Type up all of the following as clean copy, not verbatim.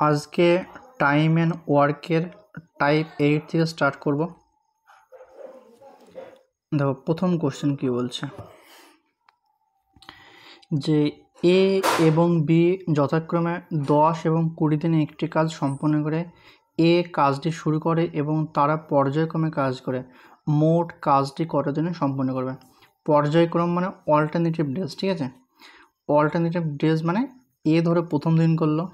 আজকে time and ওয়ার্কের type 8 থেকে স্টার্ট করব। দেখো প্রথম কোশ্চেন কি বলছে যে এ এবং বি যথাক্রমে 10 এবং 20 দিনে একটি কাজ সম্পন্ন করে। এ কাজটি শুরু করে এবং তারা পর্যায়ক্রমে কাজ করে। মোট কাজটি কত দিনে সম্পন্ন করবে? পর্যায়ক্রম মানে অল্টারনেটিভ ডেজ, ঠিক আছে। অল্টারনেটিভ ডেজ মানে এ ধরে প্রথম দিন করলো,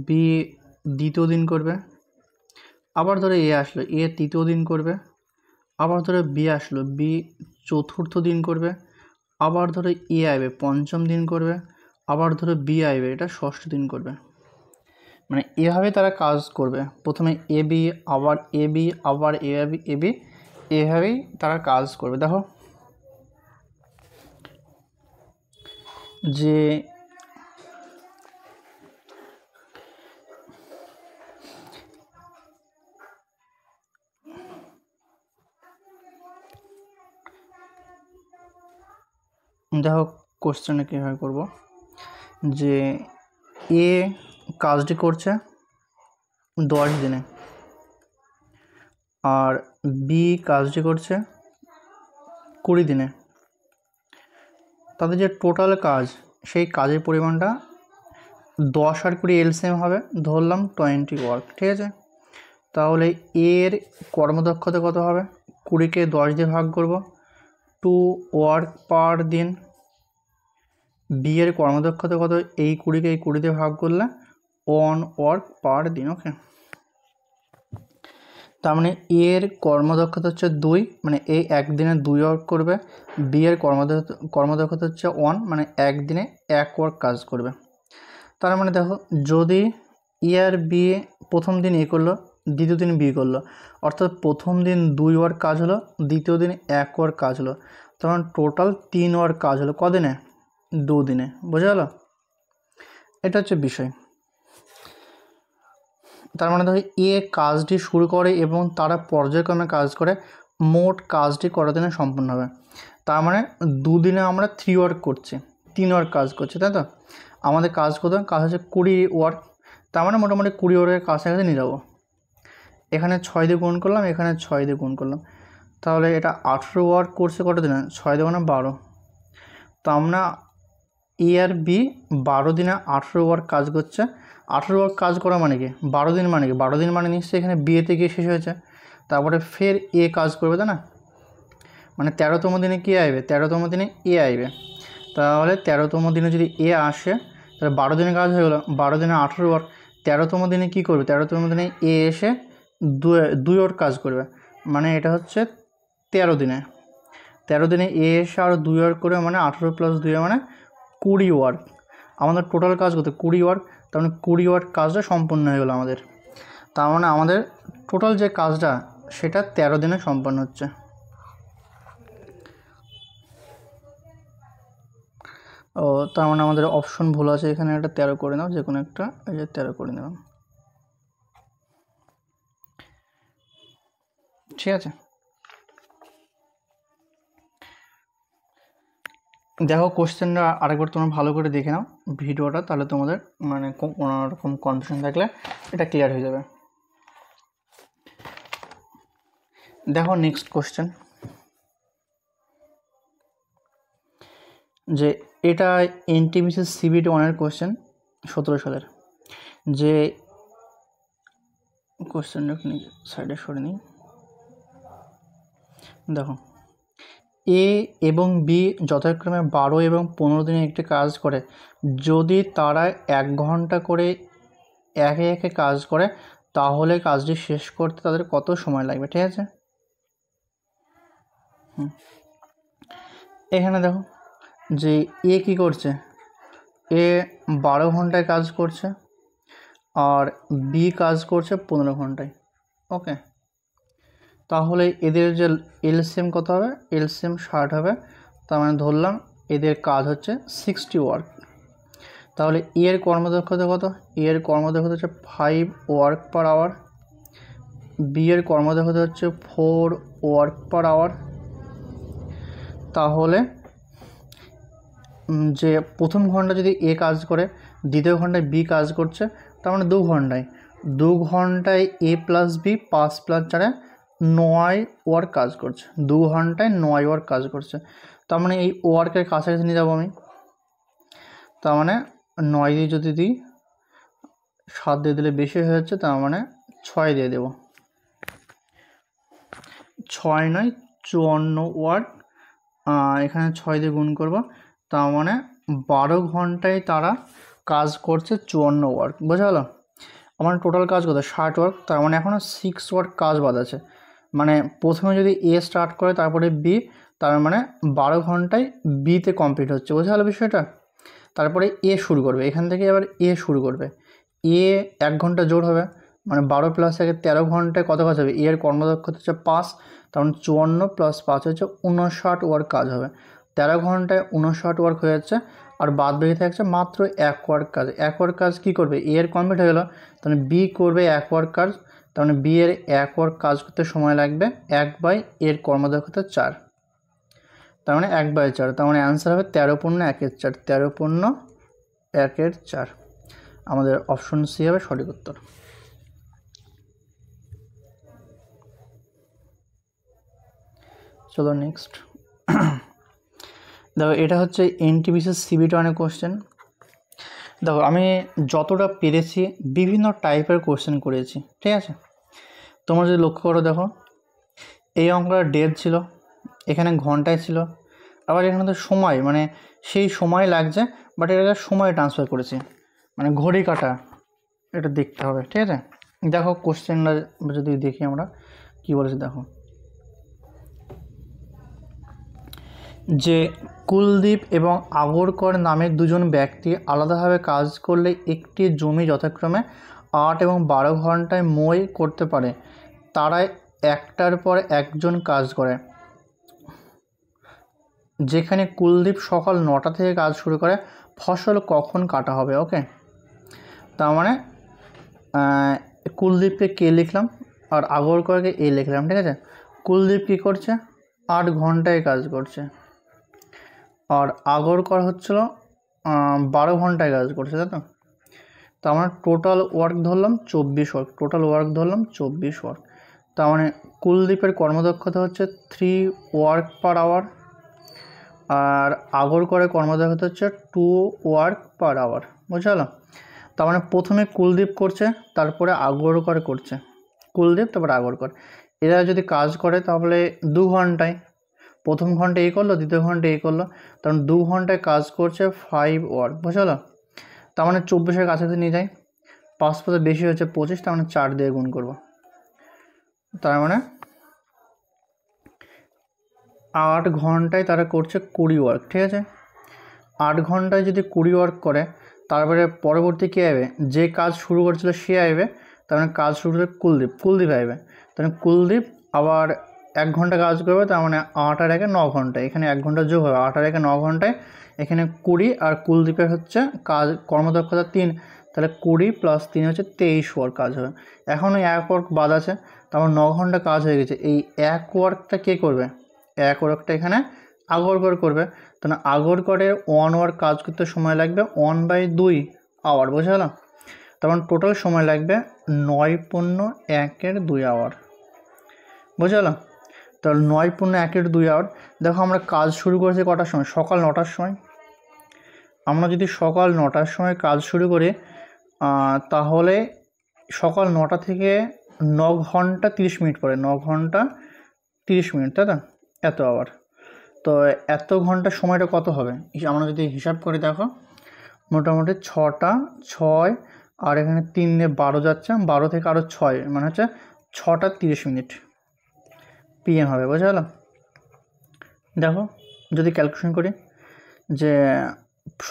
বি দ্বিতীয় দিন করবে, আবার ধরে এ আসলো, এ তৃতীয় দিন করবে, আবার ধরে বি আসলো, বি চতুর্থ দিন করবে, আবার ধরে এ আইবে পঞ্চম দিন করবে, আবার ধরে বি আইবে এটা ষষ্ঠ দিন করবে। মানে এভাবে তারা কাজ করবে। প্রথমে এ বি, আবার এ বি, আবার এ বি, এভাবেই তারা কাজ করবে। দেখো যে দেখো কোশ্চেনে কীভাবে করব, যে এ কাজটি করছে 10 দিনে আর বি কাজটি করছে 20 দিনে। তাদের যে টোটাল কাজ, সেই কাজের পরিমাণটা 10 আর 20 এলসিএম হবে, ধরলাম 20 ওয়ার্ক, ঠিক আছে। তাহলে এর কর্মদক্ষতা কত হবে? 20কে 10 দিয়ে ভাগ করব, 2 ওয়ার্ক পার দিন। বি এর কর্মদক্ষতা কত? এই 20কে এই 20 দিয়ে ভাগ করলে 1 ওয়ার্ক পার দিন, ওকে। তার মানে এর কর্মদক্ষতা হচ্ছে 2, মানে এই একদিনে 2 ওয়ার্ক করবে। বি এর কর্মদক্ষতা হচ্ছে 1, মানে একদিনে 1 ওয়ার্ক কাজ করবে। তার মানে দেখো, যদি এ আর বি প্রথম দিন এ করলো, দ্বিতীয় দিন বি করলো, অর্থাৎ প্রথম দিন 2 ওয়ার্ক কাজ হলো, দ্বিতীয় দিন 1 ওয়ার্ক কাজ হলো, তখন টোটাল 3 ওয়ার্ক কাজ হলো কদিনে? 2 দিনে। বোঝা গেল? এটা হচ্ছে বিষয়। তার মানে দেখো, এ কাজটি শুরু করে এবং তারা পর্যায়ক্রমে কাজ করে। মোট কাজটি কত দিনে সম্পন্ন হবে? তার মানে 2 দিনে আমরা 3 ওয়ার্ক করছি, 3 ওয়ার্ক কাজ করছি, তাই তো। আমাদের কাজ কত? কাজ হচ্ছে 20 ওয়ার্ক। তার মানে মোটামুটি 20 ওয়ার্কের কাছাকাছি নিয়ে যাবো। এখানে 6 দিয়ে গুণ করলাম, এখানে 6 দিয়ে গুণ করলাম, তাহলে এটা 18 ওয়ার্ক করছে কত দিনে? 6 দিয়ে 12। তো আমরা এ আর বি 12 দিনে 18 ওয়ার্ক কাজ করছে। 18 ওয়ার্ক কাজ করা মানে কি? 12 দিন মানে কি? 12 দিন মানে নিশ্চয়ই এখানে বিয়েতে গিয়ে শেষ হয়েছে, তারপরে ফের এ কাজ করবে, তাই না। মানে 13তম দিনে কী আইবে? 13তম দিনে এ আইবে। তাহলে 13তম দিনে যদি এ আসে, তাহলে 12 দিনে কাজ হয়ে গেলো। 12 দিনে 18 ওয়ার্ক। 13তম দিনে কী করবে? 13তম দিনে এ এসে 2 ওয়ার্ক কাজ করবে, মানে এটা হচ্ছে 13 দিনে। 13 দিনে এ এসে আরও 2 ওয়ার্ক করবে, মানে 18 + 2 মানে 20 ওয়ার্ক। আমাদের টোটাল কাজ করতে 20 ওয়ার্ক, তার মানে 20 ওয়ার্ক কাজটা সম্পন্ন হয়ে গেলো আমাদের। তার মানে আমাদের টোটাল যে কাজটা, সেটা 13 দিনে সম্পন্ন হচ্ছে। ও, তার মানে আমাদের অপশন ভুল আছে, এখানে একটা 13 করে নাও, যে কোনো একটা, এই যে 13 করে নিলাম, ঠিক আছে। দেখো কোশ্চেনটা আরেকবার তোমরা ভালো করে দেখে নাও ভিডিওটা, তাহলে তোমাদের মানে কোনো রকম কনফিউশন থাকলে এটা ক্লিয়ার হয়ে যাবে। দেখো নেক্সট কোশ্চেন, যে এটা এনটিপিসি সিবিটি 1-এর কোশ্চেন, 17 সালের। যে কোশ্চেনটা সাইডে সরে নিই। দেখো, এ এবং বি যথাক্রমে 12 এবং 15 দিনে একটি কাজ করে। যদি তারা 1 ঘন্টা করে একে একে কাজ করে, তাহলে কাজটি শেষ করতে তাদের কত সময় লাগবে? ঠিক আছে। এখানে দেখো যে এ কী করছে, এ 12 ঘন্টায় কাজ করছে আর বি কাজ করছে 15 ঘন্টায়, ওকে। তাহলে এদের যে এলসিএম কত হবে? এলসিএম 60 হবে। তার মানে ধরলাম এদের কাজ হচ্ছে 60 ওয়ার্ক। তাহলে এর কর্মদক্ষতা কত? এর কর্মদক্ষতা হচ্ছে 5 ওয়ার্ক পার আওয়ার। বি এর কর্মদক্ষতা হচ্ছে 4 ওয়ার্ক পার আওয়ার। তাহলে যে প্রথম ঘন্টা যদি এ কাজ করে, দ্বিতীয় ঘন্টায় বি কাজ করছে, তার মানে 2 ঘন্টায়। 2 ঘন্টায় এ প্লাস বি 5 প্লাস 4 9 ওয়ার্ক কাজ করছে। 2 ঘন্টায় 9 ওয়ার্ক কাজ করছে। তার মানে এই ওয়ার্কের কাছাকাছি নিয়ে যাবো আমি। তার মানে 9 দিয়ে যদি দিই, 7 দিয়ে দিলে বেশি হয়ে যাচ্ছে, তার মানে 6 দিয়ে দেবো। 6 নয় 54 ওয়ার্ক, এখানে 6 দিয়ে গুণ করব, তার মানে 12 ঘন্টায় তারা কাজ করছে 54 ওয়ার্ক। বোঝা গেল? আমার টোটাল কাজ কত? 60 ওয়ার্ক। তার মানে এখনও 6 ওয়ার্ক কাজ বাদ আছে। মানে প্রথমে যদি এ স্টার্ট করে তারপরে বি, তার মানে 12 ঘন্টায় বিতে কমপ্লিট হচ্ছে। বোঝা গেল বিষয়টা? তারপরে এ শুরু করবে, এখান থেকে আবার এ শুরু করবে। এ 1 ঘন্টা জোর হবে, মানে 12 প্লাস 1 13 ঘন্টায় কত কাজ হবে? এর কর্মদক্ষতা হচ্ছে 5, তার মানে 54 প্লাস 5 হচ্ছে 59 ওয়ার্ক কাজ হবে। 13 ঘন্টায় 59 ওয়ার্ক হয়ে যাচ্ছে, আর বাদ বাকি থাকছে মাত্র 1 ওয়ার্ক কাজ। 1 ওয়ার্ক কাজ কী করবে? এ এর কমপ্লিট হয়ে গেল, তাহলে বি করবে 1 ওয়ার্ক কাজ, তার মানে বি এর 1 ওয়ার্ক কাজ করতে সময় লাগবে 1/এর কর্মদক্ষতা 4, তার মানে 1/4। তার মানে অ্যান্সার হবে 13/1/4। 13/1/4 আমাদের অপশন সি হবে সঠিক উত্তর। চলো নেক্সট। দেখো এটা হচ্ছে এনটিপিসি সিবিটি অনেক কোশ্চেন। দেখো আমি যতটা পেরেছি বিভিন্ন টাইপের কোশ্চেন করেছি, ঠিক আছে? তোমরা যদি লক্ষ্য করো, দেখো এই অঙ্কটা ডেট ছিল, এখানে ঘন্টায় ছিল, আবার এখানে তো সময়, মানে সেই সময় লাগছে, বাট এটাকে সময় ট্রান্সফার করেছি, মানে ঘড়ি কাটা, এটা দেখতে হবে, ঠিক আছে? দেখো কোশ্চেনটা যদি দেখি আমরা কি বলেছি, দেখো যে কুলদীপ এবং আগরকর নামে দুজন ব্যক্তি আলাদাভাবে কাজ করলে একটি জমি যথাক্রমে 8 এবং 12 ঘন্টায় মই করতে পারে। তারা একটার পর একজন কাজ করে। যেখানে কুলদীপ সকাল 9টা থেকে কাজ শুরু করে, ফসল কখন কাটা হবে? ওকে, তার মানে কুলদীপকে কে লিখলাম আর আগরকরকে এ লিখলাম, ঠিক আছে? কুলদীপ কী করছে? 8 ঘন্টায় কাজ করছে, আর আগরকর হচ্ছিল 12 ঘন্টায় কাজ করছে, তাই তো? তো আমরা টোটাল ওয়ার্ক ধরলাম 24 ওয়ার্ক, টোটাল ওয়ার্ক ধরলাম 24 ওয়ার্ক। তার মানে কুলদীপের কর্মদক্ষতা হচ্ছে 3 ওয়ার্ক পার আওয়ার, আর আগরকরের কর্মদক্ষতা হচ্ছে 2 ওয়ার্ক পার আওয়ার। বুঝলো? তার মানে প্রথমে কুলদীপ করছে, তারপরে আগরকর করছে। কুলদীপ তারপরে আগরকর, এরা যদি কাজ করে তাহলে 2 ঘন্টায়, প্রথম ঘন্টায় এই করলো, দ্বিতীয় ঘন্টায় এই করলো, কারণ 2 ঘন্টায় কাজ করছে 5 ওয়ার্ক। বুঝলো? তার মানে 24-এর কাছাকাছি নিয়ে যায়, 5 পাশে বেশি হচ্ছে 25, তার মানে 4 দিয়ে গুণ করবো, তার মানে 8 ঘন্টায় তারা করছে 20 ওয়ার্ক, ঠিক আছে? 8 ঘন্টায় যদি 20 ওয়ার্ক করে, তারপরে পরবর্তী কে আসবে? যে কাজ শুরু করছিল সে আসবে, তার মানে কাজ শুরু করে কুলদীপ আসবে, তার মানে কুলদীপ আবার 1 ঘন্টা কাজ করবে, তার মানে 8 আর 1 9 ঘন্টায়, এখানে 1 ঘন্টা যোগ হবে, 8 আর 1 9 ঘন্টায়, এখানে 20, আর কুলদীপের হচ্ছে কাজ কর্মদক্ষতা 3, তাহলে 20 প্লাস 3 হচ্ছে 23 ওয়ার্ক কাজ হবে। এখনও 1 ওয়ার্ক বাদ আছে, তারপর 9 ঘন্টা কাজ হয়ে গেছে। এই 1 ওয়ার্কটা কে করবে? 1 ওয়ার্কটা এখানে আগরকর করবে, তাহলে আগরকরের 1 ওয়ার্ক কাজ করতে সময় লাগবে 1/2 আওয়ার। বোঝা গেল? তখন টোটাল সময় লাগবে 9/1/2 আওয়ার। বোঝা গেল? তাহলে 9/1/2 আওয়ার। দেখো আমরা কাজ শুরু করেছি কটার সময়? সকাল 9টার সময়। আমরা যদি সকাল 9টার সময় কাজ শুরু করি, তাহলে সকাল 9টা থেকে 9 ঘন্টা 30 মিনিট পরে, 9 ঘন্টা 30 মিনিট, তাই তো? এত আওয়ার। তো এত ঘন্টা সময়টা কত হবে? আমরা যদি হিসাব করে, দেখো মোটামুটি 6টা 6, আর এখানে 3 দিয়ে 12 যাচ্ছে, 12 থেকে আরও 6, মানে হচ্ছে 6টা 30 মিনিট পিএম হবে। বোঝা গেল? দেখো যদি ক্যালকুলেশন করি, যে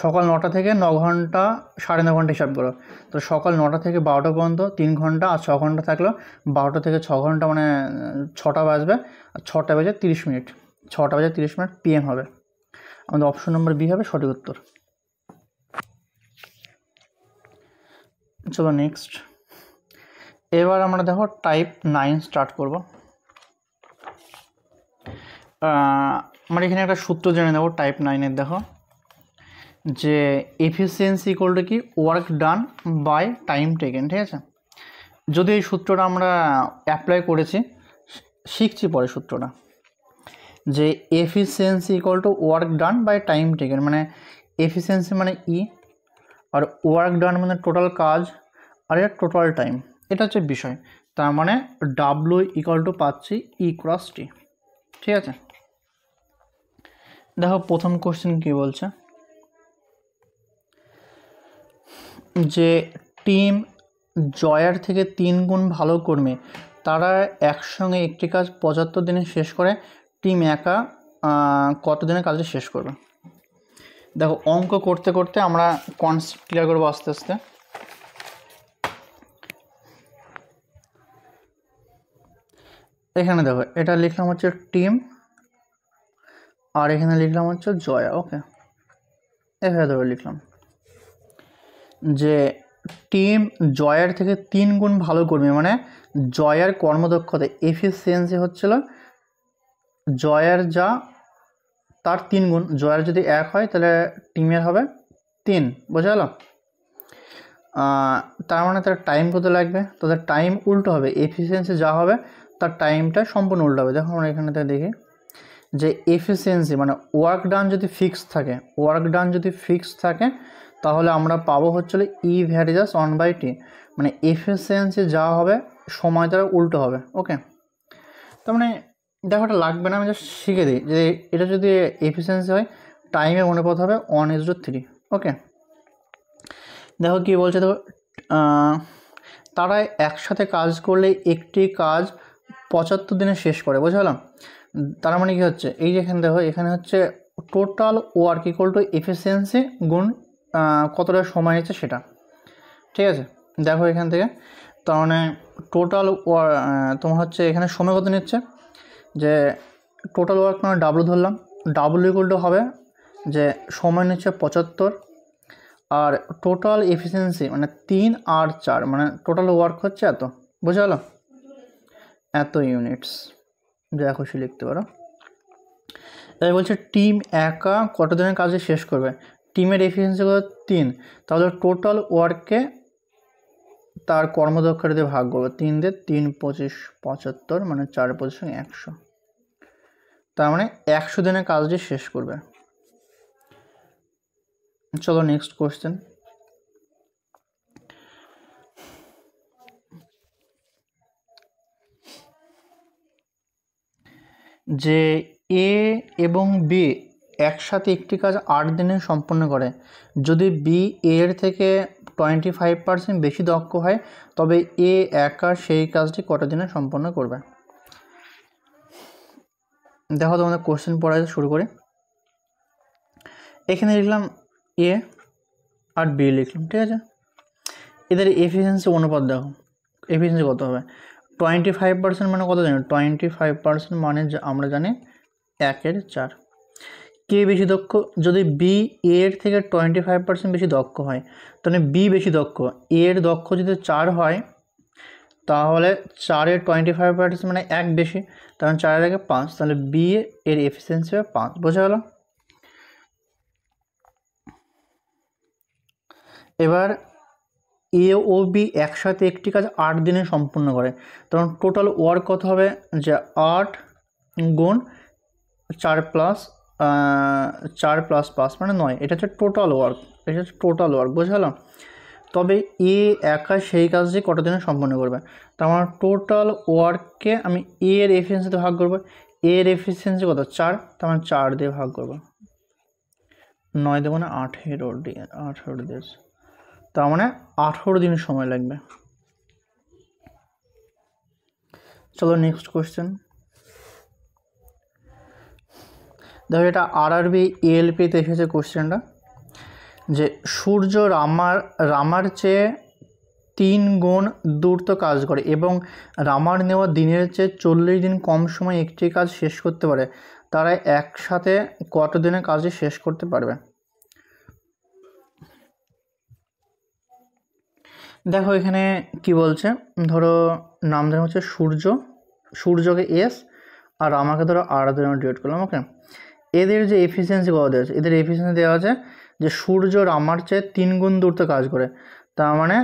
সকাল 9টা থেকে 9 ঘন্টা 9.5 ঘন্টা হিসাব করো, তো সকাল 9টা থেকে 12টা পর্যন্ত 3 ঘন্টা, আর 6 ঘন্টা থাকলো, 12টা থেকে 6 ঘন্টা মানে 6টা বাজবে, আর 6টা বেজে 30 মিনিট, 6টা বেজে 30 মিনিট পিএম হবে। আমাদের অপশন নম্বর বি হবে সঠিক উত্তর। চলো নেক্সট। এবার আমরা দেখো টাইপ 9 স্টার্ট করব। আমরা এখানে একটা সূত্র জেনে নেব টাইপ 9-এর। দেখো যে এফিসিয়েন্সি ইকুয়াল টু কি work done by time taken, ঠিক আছে। যদি এই সূত্রটা আমরা অ্যাপ্লাই করেছি, শিখছি পরে সূত্রটা, যে efficiency equal to work done by time taken, মানে এফিসিয়েন্সি মানে ই, আর ওয়ার্ক ডান মানে টোটাল কাজ, আর এটা টোটাল টাইম, এটা হচ্ছে বিষয়। তার মানে ডাব্লু ইকুয়াল টু পাচ্ছি ই ক্রস টি, ঠিক আছে। দেখো প্রথম কোশ্চেন কি বলছে, যে টিম জয়ার থেকে 3 গুণ ভালো কর্মী, তারা একসঙ্গে একটি কাজ 75 দিনে শেষ করে, টিম একা কত দিনে কাজটা শেষ করবে। দেখো অঙ্ক করতে করতে আমরা কনসেপ্ট ক্লিয়ার করবো আস্তে আস্তে। এখানে দেখো এটা লিখলাম হচ্ছে টিম, আর এখানে লিখলাম হচ্ছে জয়া, ওকে। এভাবে ধরে লিখলাম যে টিম জয়ার থেকে 3 গুণ ভালো কর্মী, মানে জয়ার কর্মদক্ষতা এফিসিয়েন্সি হচ্ছিল জয়ার যা তার 3 গুণ, জয়ার যদি 1 হয় তাহলে টিমের হবে 3, বোঝা গেল। তার মানে তার টাইম কত লাগবে, তাদের টাইম উল্টো হবে, এফিসিয়েন্সি যা হবে তার টাইমটা সম্পূর্ণ উল্টো হবে। দেখো আমরা এখানে দেখি যে এফিসিয়েন্সি মানে ওয়ার্ক ডান যদি ফিক্স থাকে, ওয়ার্ক ডান যদি ফিক্স থাকে তাহলে আমরা পাবো হচ্ছিল ই ভ্যারিজাস 1/t, মানে এফিসিয়েন্সি যা হবে সময় তার উল্টো হবে, ওকে। তার মানে দেখো এটা লাগবে না, আমি জাস্ট শিখে দিই যে এটা যদি এফিসিয়েন্সি হয় টাইমের অনুপাত হবে 1:3, ওকে। দেখো কি বলছে, দেখো তারা একসাথে কাজ করলে একটি কাজ 75 দিনে শেষ করে, বোঝা গেল। তার মানে কি হচ্ছে, এই যে এখানে দেখো এখানে হচ্ছে total work equal to efficiency গুণ কতটা সময় নিচ্ছে সেটা, ঠিক আছে। দেখো এখান থেকে তার মানে টোটাল তোমার হচ্ছে এখানে সময় কত নিচ্ছে, যে টোটাল ওয়ার্ক মানে ডাব্লু ধরলাম, ডাব্লু ইকুয়াল টু হবে যে সময় নিচ্ছে 75, আর টোটাল এফিসিয়েন্সি মানে 3 আর 4, মানে টোটাল ওয়ার্ক হচ্ছে এত, বোঝা গেল, এত ইউনিটস, যা খুশি লিখতে পারো। তাই বলছে টিম একা কত দিনের কাজে শেষ করবে, টিমের এফিসিয়েন্সি কত 3, তাহলে টোটাল ওয়ার্ককে তার কর্মদক্ষতা দিয়ে ভাগ করবে, 3 দিয়ে 3 25 75, মানে 4 25 100, তার মানে 100 দিনের কাজটি শেষ করবে। চলো নেক্সট কোশ্চেন, যে এ এবং বি একসাথে একটি কাজ 8 দিনে সম্পন্ন করে, যদি বি এর থেকে 25% বেশি দক্ষ হয় তবে এ একা সেই কাজটি কত দিনে সম্পন্ন করবে। দেখো তোমাদের কোশ্চেন পড়া শুরু করি। এখানে লিখলাম এ আর বি লিখলাম, ঠিক আছে। এদের এফিসিয়েন্সি অনুপাত দেখো, এফিসিয়েন্সি কত হবে, 25% মানে কত জানি, 25% মানে আমরা জানি 1/4। কে বেশি দক্ষ, যদি বি এর থেকে 25% বেশি দক্ষ হয় তাহলে বি বেশি দক্ষ, এর দক্ষ যদি 4 হয় তাহলে 4-এর 25% মানে 1 বেশি, তখন 4-এর আগে 5, তাহলে বি এর এফিসিয়েন্সি হবে 5, বোঝা গেল। এবার এ ও বি একসাথে একটি কাজ 8 দিনে সম্পূর্ণ করে, তখন টোটাল ওয়ার্ক কত হবে, যে 8 গুণ 4 প্লাস 5 মানে 9, এটা হচ্ছে টোটাল ওয়ার্ক, এটা হচ্ছে টোটাল ওয়ার্ক, বোঝা গেল। তবে এ একা সেই কাজটি কত দিনে সম্পন্ন করবে, তার মানে টোটাল ওয়ার্ককে আমি এ এর এফিসিয়েন্সিতে ভাগ করবো, এর এফিসিয়েন্সি কত 4, তার মানে 4 দিয়ে ভাগ করবো, 9 দেবো না 18 দিয়ে, 18 দিয়ে, তার মানে 18 দিন সময় লাগবে। চলো নেক্সট কোশ্চেন, দেখো এটা আরআরবি এএলপিতে এসেছে কোশ্চেনটা, যে সূর্য রামার চেয়ে 3 গুণ দ্রুত কাজ করে এবং রামার নেওয়া দিনের চেয়ে 40 দিন কম সময় একটি কাজ শেষ করতে পারে, তারা একসাথে কত দিনে কাজটি শেষ করতে পারবে। দেখো এখানে কি বলছে, ধরো নাম দেওয়া হচ্ছে সূর্যকে এস আর আমাকে ধরো আর ধরে ডিভাইড করলাম, ওকে। এদের যে এফিসিয়েন্সি কত দেওয়া আছে, এদের এফিসিয়েন্সি দেওয়া আছে যে সূর্য রামার চেয়ে 3 গুণ দূরত্বে কাজ করে, তার মানে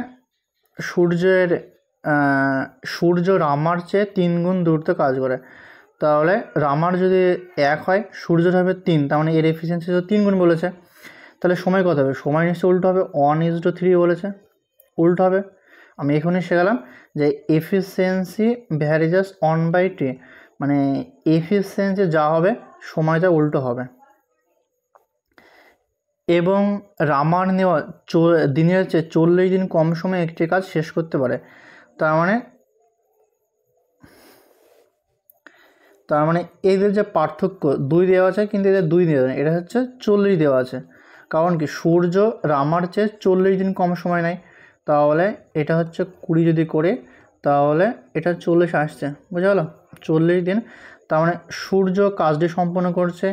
সূর্য রামার চেয়ে 3 গুণ দূরত্বে কাজ করে। তাহলে রামার যদি 1 হয়, সূর্যের হবে 3, তার মানে এর এফিসিয়েন্সি তো 3 গুণ বলেছে। তাহলে সময় কত হবে? সময় নিশ্চয়ই উল্টো হবে, 1:3 বলেছে, উল্টো হবে। আমি এখনই শেখালাম যে এফিসিয়েন্সি ভ্যারিজাস 1/t, মানে এফিসিয়েন্সি যা হবে সময়টা উল্টো হবে। এবং রামার নেওয়া দিনের চেয়ে 40 দিন কম সময়ে একটি কাজ শেষ করতে পারে। তার মানে এদের যে পার্থক্য, 2 দেওয়া আছে কিন্তু এদের 2 দেওয়া নেই, এটা হচ্ছে 40 দেওয়া আছে। কারণ কি, সূর্য রামার চেয়ে 40 দিন কম সময় নেয়, তাহলে এটা হচ্ছে 20 যদি করে, তাহলে এটা 40 আসছে, বুঝা গেল? 40 দিন। তার মানে সূর্য কাজটি সম্পন্ন করছে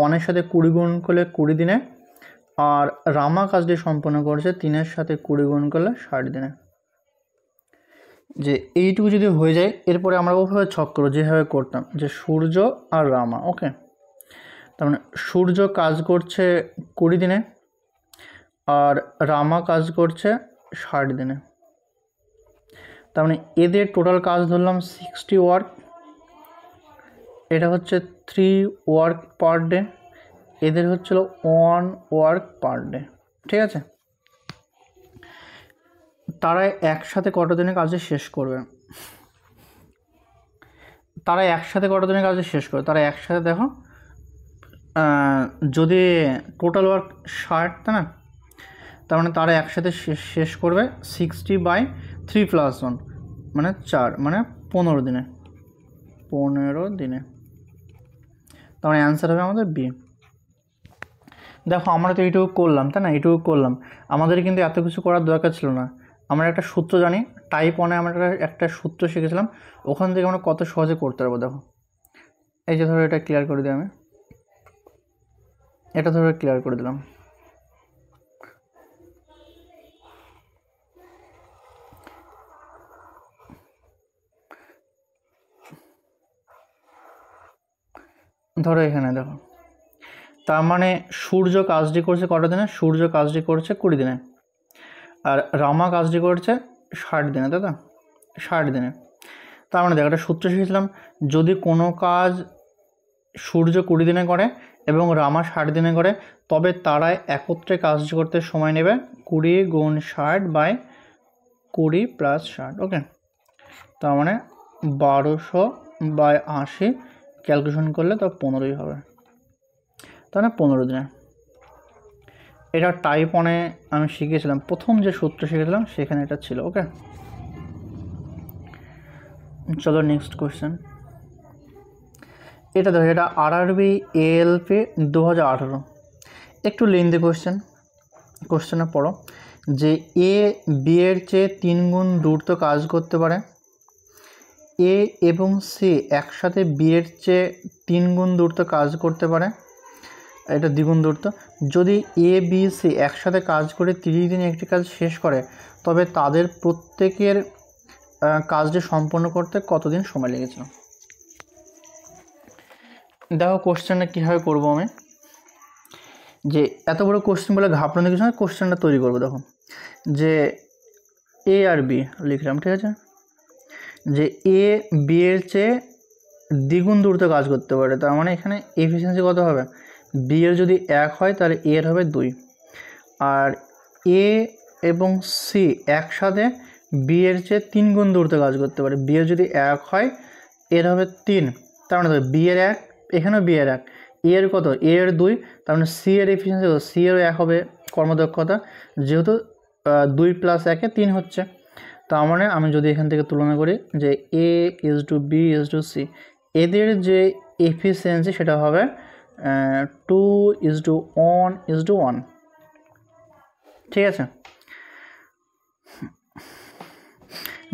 1-এর সাথে 20 গুণ করলে 20 দিনে, আর রামা কাজটি সম্পন্ন করছে 3-এর সাথে 20 গুণ করলে 60 দিনে। যে এইটুকু যদি হয়ে যায়, এরপরে আমরা ওভাবে ছক করবো যেভাবে করতাম, যে সূর্য আর রামা। ওকে, তার মানে সূর্য কাজ করছে 20 দিনে আর রামা কাজ করছে 60 দিনে। তার মানে এদের টোটাল কাজ ধরলাম 60 ওয়ার্ক, এটা হচ্ছে 3 ওয়ার্ক পার ডে, এদের হচ্ছিল 1 ওয়ার্ক পার ডে। ঠিক আছে, তারা একসাথে কত দিনে কাজে শেষ করবে? তারা একসাথে দেখো, যদি টোটাল ওয়ার্ক 60, তাই না? তার মানে তারা একসাথে শেষ করবে 60/3 + 1, মানে 4, মানে 15 দিনে। তার মানে অ্যান্সার হবে আমাদের বি। দেখো আমরা তো এইটুকু করলাম, তাই না? এইটুকু করলাম, আমাদের কিন্তু এত কিছু করার দরকার ছিল না। আমরা একটা সূত্র জানি, টাইপ 1-এ আমরা একটা সূত্র শিখেছিলাম, ওখান থেকে আমরা কত সহজে করতে পারবো। দেখো এই যে ধরো, এটা ক্লিয়ার করে দিই আমি, এটা ধরো ক্লিয়ার করে দিলাম। ধরো এখানে দেখো, তার মানে সূর্য কাজটি করছে কত দিনে? সূর্য কাজটি করছে 20 দিনে, আর রামা কাজটি করছে 60 দিনে, তাই তো? 60 দিনে। তার মানে দেখো, একটা সূত্র শিখেছিলাম, যদি কোনো কাজ সূর্য 20 দিনে করে এবং রামা 60 দিনে করে, তবে তারা একত্রে কাজ করতে সময় নেবে 20 গুণ 60/20 + 60। ওকে, তার মানে 1200/80 ক্যালকুলেশন করলে তো 15ই হবে, তাহলে 15 দিনে। এটা টাইপ 1-এ আমি শিখেছিলাম, প্রথম যে সূত্র শিখেছিলাম সেখানে এটা ছিল। ওকে, চলো নেক্সট কোয়েশ্চেন। এটা দেখো, এটা আরআরবি এএলপি 2018, একটু লেন্দি কোয়েশ্চেনে পড়ো, যে এ বি এর চেয়ে 3 গুণ দূরত্ব কাজ করতে পারে। এ এবং সি একসাথে বি এর চেয়ে 3 গুণ দূরত্ব কাজ করতে পারে, এটা দ্বিগুণ দূরত্ব। যদি এ বি সি একসাথে কাজ করে 30 দিনে একটি কাজ শেষ করে, তবে তাদের প্রত্যেকের কাজটি সম্পন্ন করতে কতদিন সময় লেগেছিল? দেখো কোশ্চেনটা কীভাবে করবো আমি, যে এত বড় কোশ্চেন বলে ঘাবড়ানো কিছু না, কোশ্চেনটা তৈরি করবো। দেখো, যে এ আর বি লিখলাম, ঠিক আছে, যে এ বি এর চেয়ে দ্বিগুণ দূরত্বে কাজ করতে পারে, তার মানে এখানে এফিসিয়েন্সি কত হবে? বি এর যদি 1 হয় তাহলে এ এর হবে 2, আর এ এবং সি একসাথে বি এর চেয়ে 3 গুণ দূরত্বে কাজ করতে পারে। বি এর যদি 1 হয়, এর হবে 3, তার মানে বি এর 1, এখানেও বি এর 1, এ এর কত? এ এর 2, তার মানে সি এর এফিসিয়েন্সি কত? সি এর 1 হবে কর্মদক্ষতা, যেহেতু 2 + 1 3 হচ্ছে। তার মানে আমি যদি এখান থেকে তুলনা করি, যে এ = বি = সি, এদের যে এফিসিয়েন্সি সেটা হবে 2:1:1। ঠিক আছে,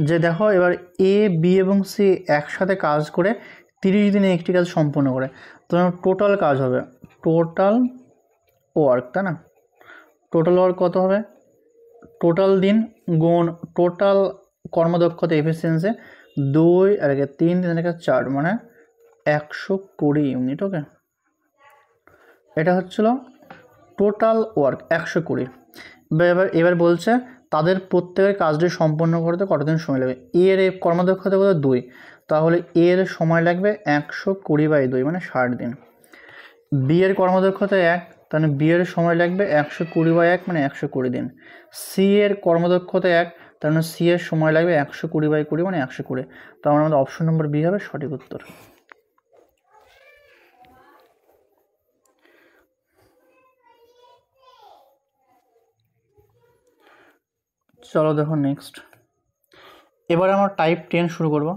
যে দেখো এবার এ বি এবং সি একসাথে কাজ করে 30 দিনে একটি কাজ সম্পন্ন করে, তো টোটাল কাজ হবে, টোটাল ওয়ার্ক, তাই না? টোটাল ওয়ার্ক কত হবে? টোটাল দিন গুণ টোটাল কর্মদক্ষতা এফিসিয়েন্সি, 2 আর 3 4, মানে 120 ইউনিট। ওকে, এটা হচ্ছিল টোটাল ওয়ার্ক 120। এবার বলছে তাদের প্রত্যেকের কাজটি সম্পন্ন করতে কতদিন সময় লাগবে। এর কর্মদক্ষতা কত 2, তাহলে এর সময় লাগবে 120/2 মানে 60 দিন। বি এর কর্মদক্ষতা 1, তাহলে বি এর সময় লাগবে 120/1 মানে 120 দিন। সি এর কর্মদক্ষতা 1, তাহলে সি এর সময় লাগবে 120/20 মানে 120। তাহলে আমাদের অপশন নম্বর বি হবে সঠিক উত্তর। চলো দেখো নেক্সট। এবারে আমরা টাইপ 10 শুরু করব।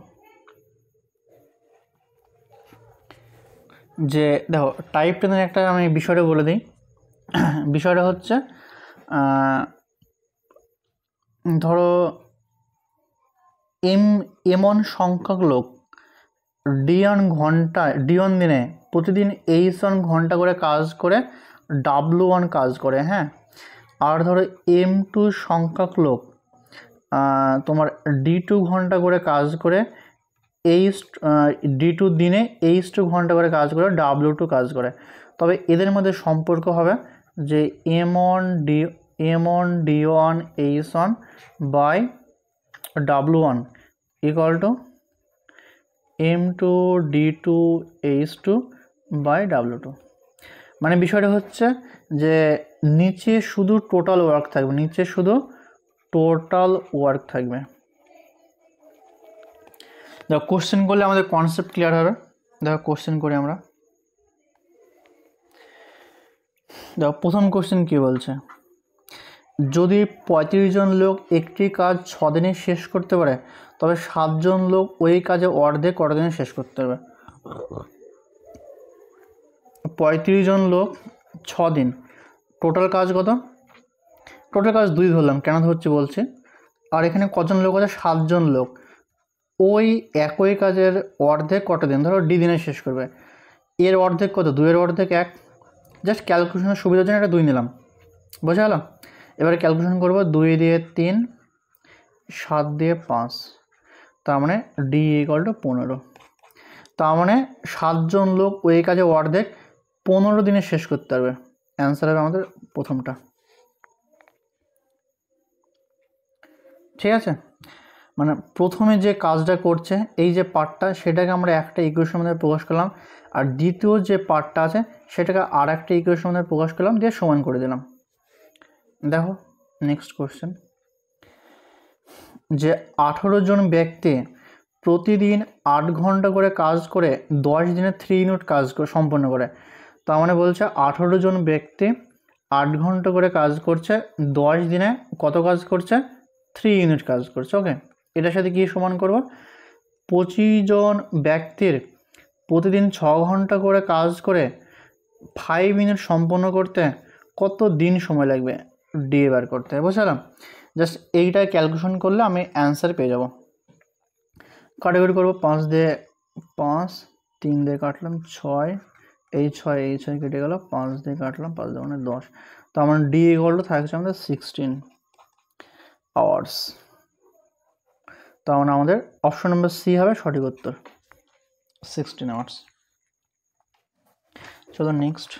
যে দেখো টাইপ 10 একটা আমি বিষয়টা বলে দিই। বিষয়টা হচ্ছে ধরো এমন সংখ্যক লোক D1 দিনে প্রতিদিন H1 ঘন্টা করে কাজ করে W1 কাজ করে, হ্যাঁ। আর ধরো M2 সংখ্যক লোক তোমার D2 ঘন্টা করে কাজ করে D2 দিনে H2 ঘন্টা করে কাজ করে W2 কাজ করে। তবে এদের মধ্যে সম্পর্ক হবে যে M1 D1 H1 by W1 equal to M2 D2 H2 by W2। মানে বিষয়টা হচ্ছে যে নিচে শুধু টোটাল ওয়ার্ক থাকবে, দেখো কোশ্চেন করলে আমাদের কনসেপ্ট ক্লিয়ার হবে। দেখো কোশ্চেন করি আমরা। দেখো প্রথম কোশ্চেন কি বলছে, যদি 35 জন লোক একটি কাজ 6 দিনে শেষ করতে পারে তবে 7 জন লোক ওই কাজে অর্ধেক কত দিনে শেষ করতে পারবে। 35 জন লোক 6 দিন, টোটাল কাজ কত? টোটাল কাজ 2 ধরলাম, কেন ধরছি বলছি। আর এখানে কজন লোক আছে? 7 জন লোক। ওই একই কাজের অর্ধেক কত দিন, ধরো ডি দিনে শেষ করবে। এর অর্ধেক কত? 2 এর অর্ধেক 1। জাস্ট ক্যালকুলেশনের সুবিধার জন্য এটা 2 নিলাম, বোঝা গেল। এবারে ক্যালকুলেশন করবো, 2 দিয়ে 3, 7 দিয়ে 5, তার মানে ডি ইকুয়াল টু 15। তার মানে 7 জন লোক ওই কাজে অর্ধেক 15 দিনে শেষ করতে পারবে। অ্যান্সার হবে আমাদের প্রথমটা, ঠিক আছে। মানে প্রথমে যে কাজটা করছে এই যে পার্টটা, সেটাকে আমরা একটা ইকুয়েশনের মধ্যে প্রকাশ করলাম, আর দ্বিতীয় যে পার্টটা আছে সেটাকে আর একটা ইকুয়েশনের মধ্যে প্রকাশ করলাম, দিয়ে সমান করে দিলাম। দেখো নেক্সট কোশ্চেন, যে 18 জন ব্যক্তি প্রতিদিন 8 ঘন্টা করে কাজ করে 10 দিনে 3 ইউনিট কাজ সম্পন্ন করে। তার মানে বলছে 18 জন ব্যক্তি 8 ঘন্টা করে কাজ করছে, 10 দিনে কত কাজ করছে? 3 ইউনিট কাজ করছে। ওকে, এটার সাথে কি সমান করব? 25 জন ব্যক্তির প্রতিদিন 6 ঘন্টা করে কাজ করে 5 ইউনিট সম্পন্ন করতে কত দিন সময় লাগবে ডি বার করতে, বুঝলাম। জাস্ট এইটা ক্যালকুলেশন করলে আমি অ্যান্সার পেয়ে যাব। কাটাকুটি করবো, 5 দিয়ে 5, 3 দিয়ে কাটলাম 6, এই 6 কেটে গেল, 5 দিয়ে কাটলাম 5 দিয়ে মানে 10। তো আমার ডি ইকুয়াল টু থাকছে আমাদের 16 আওয়ার্স। তো মানে আমাদের অপশন নম্বর সি হবে সঠিক উত্তর, 16 আওয়ার্স। চলো নেক্সট।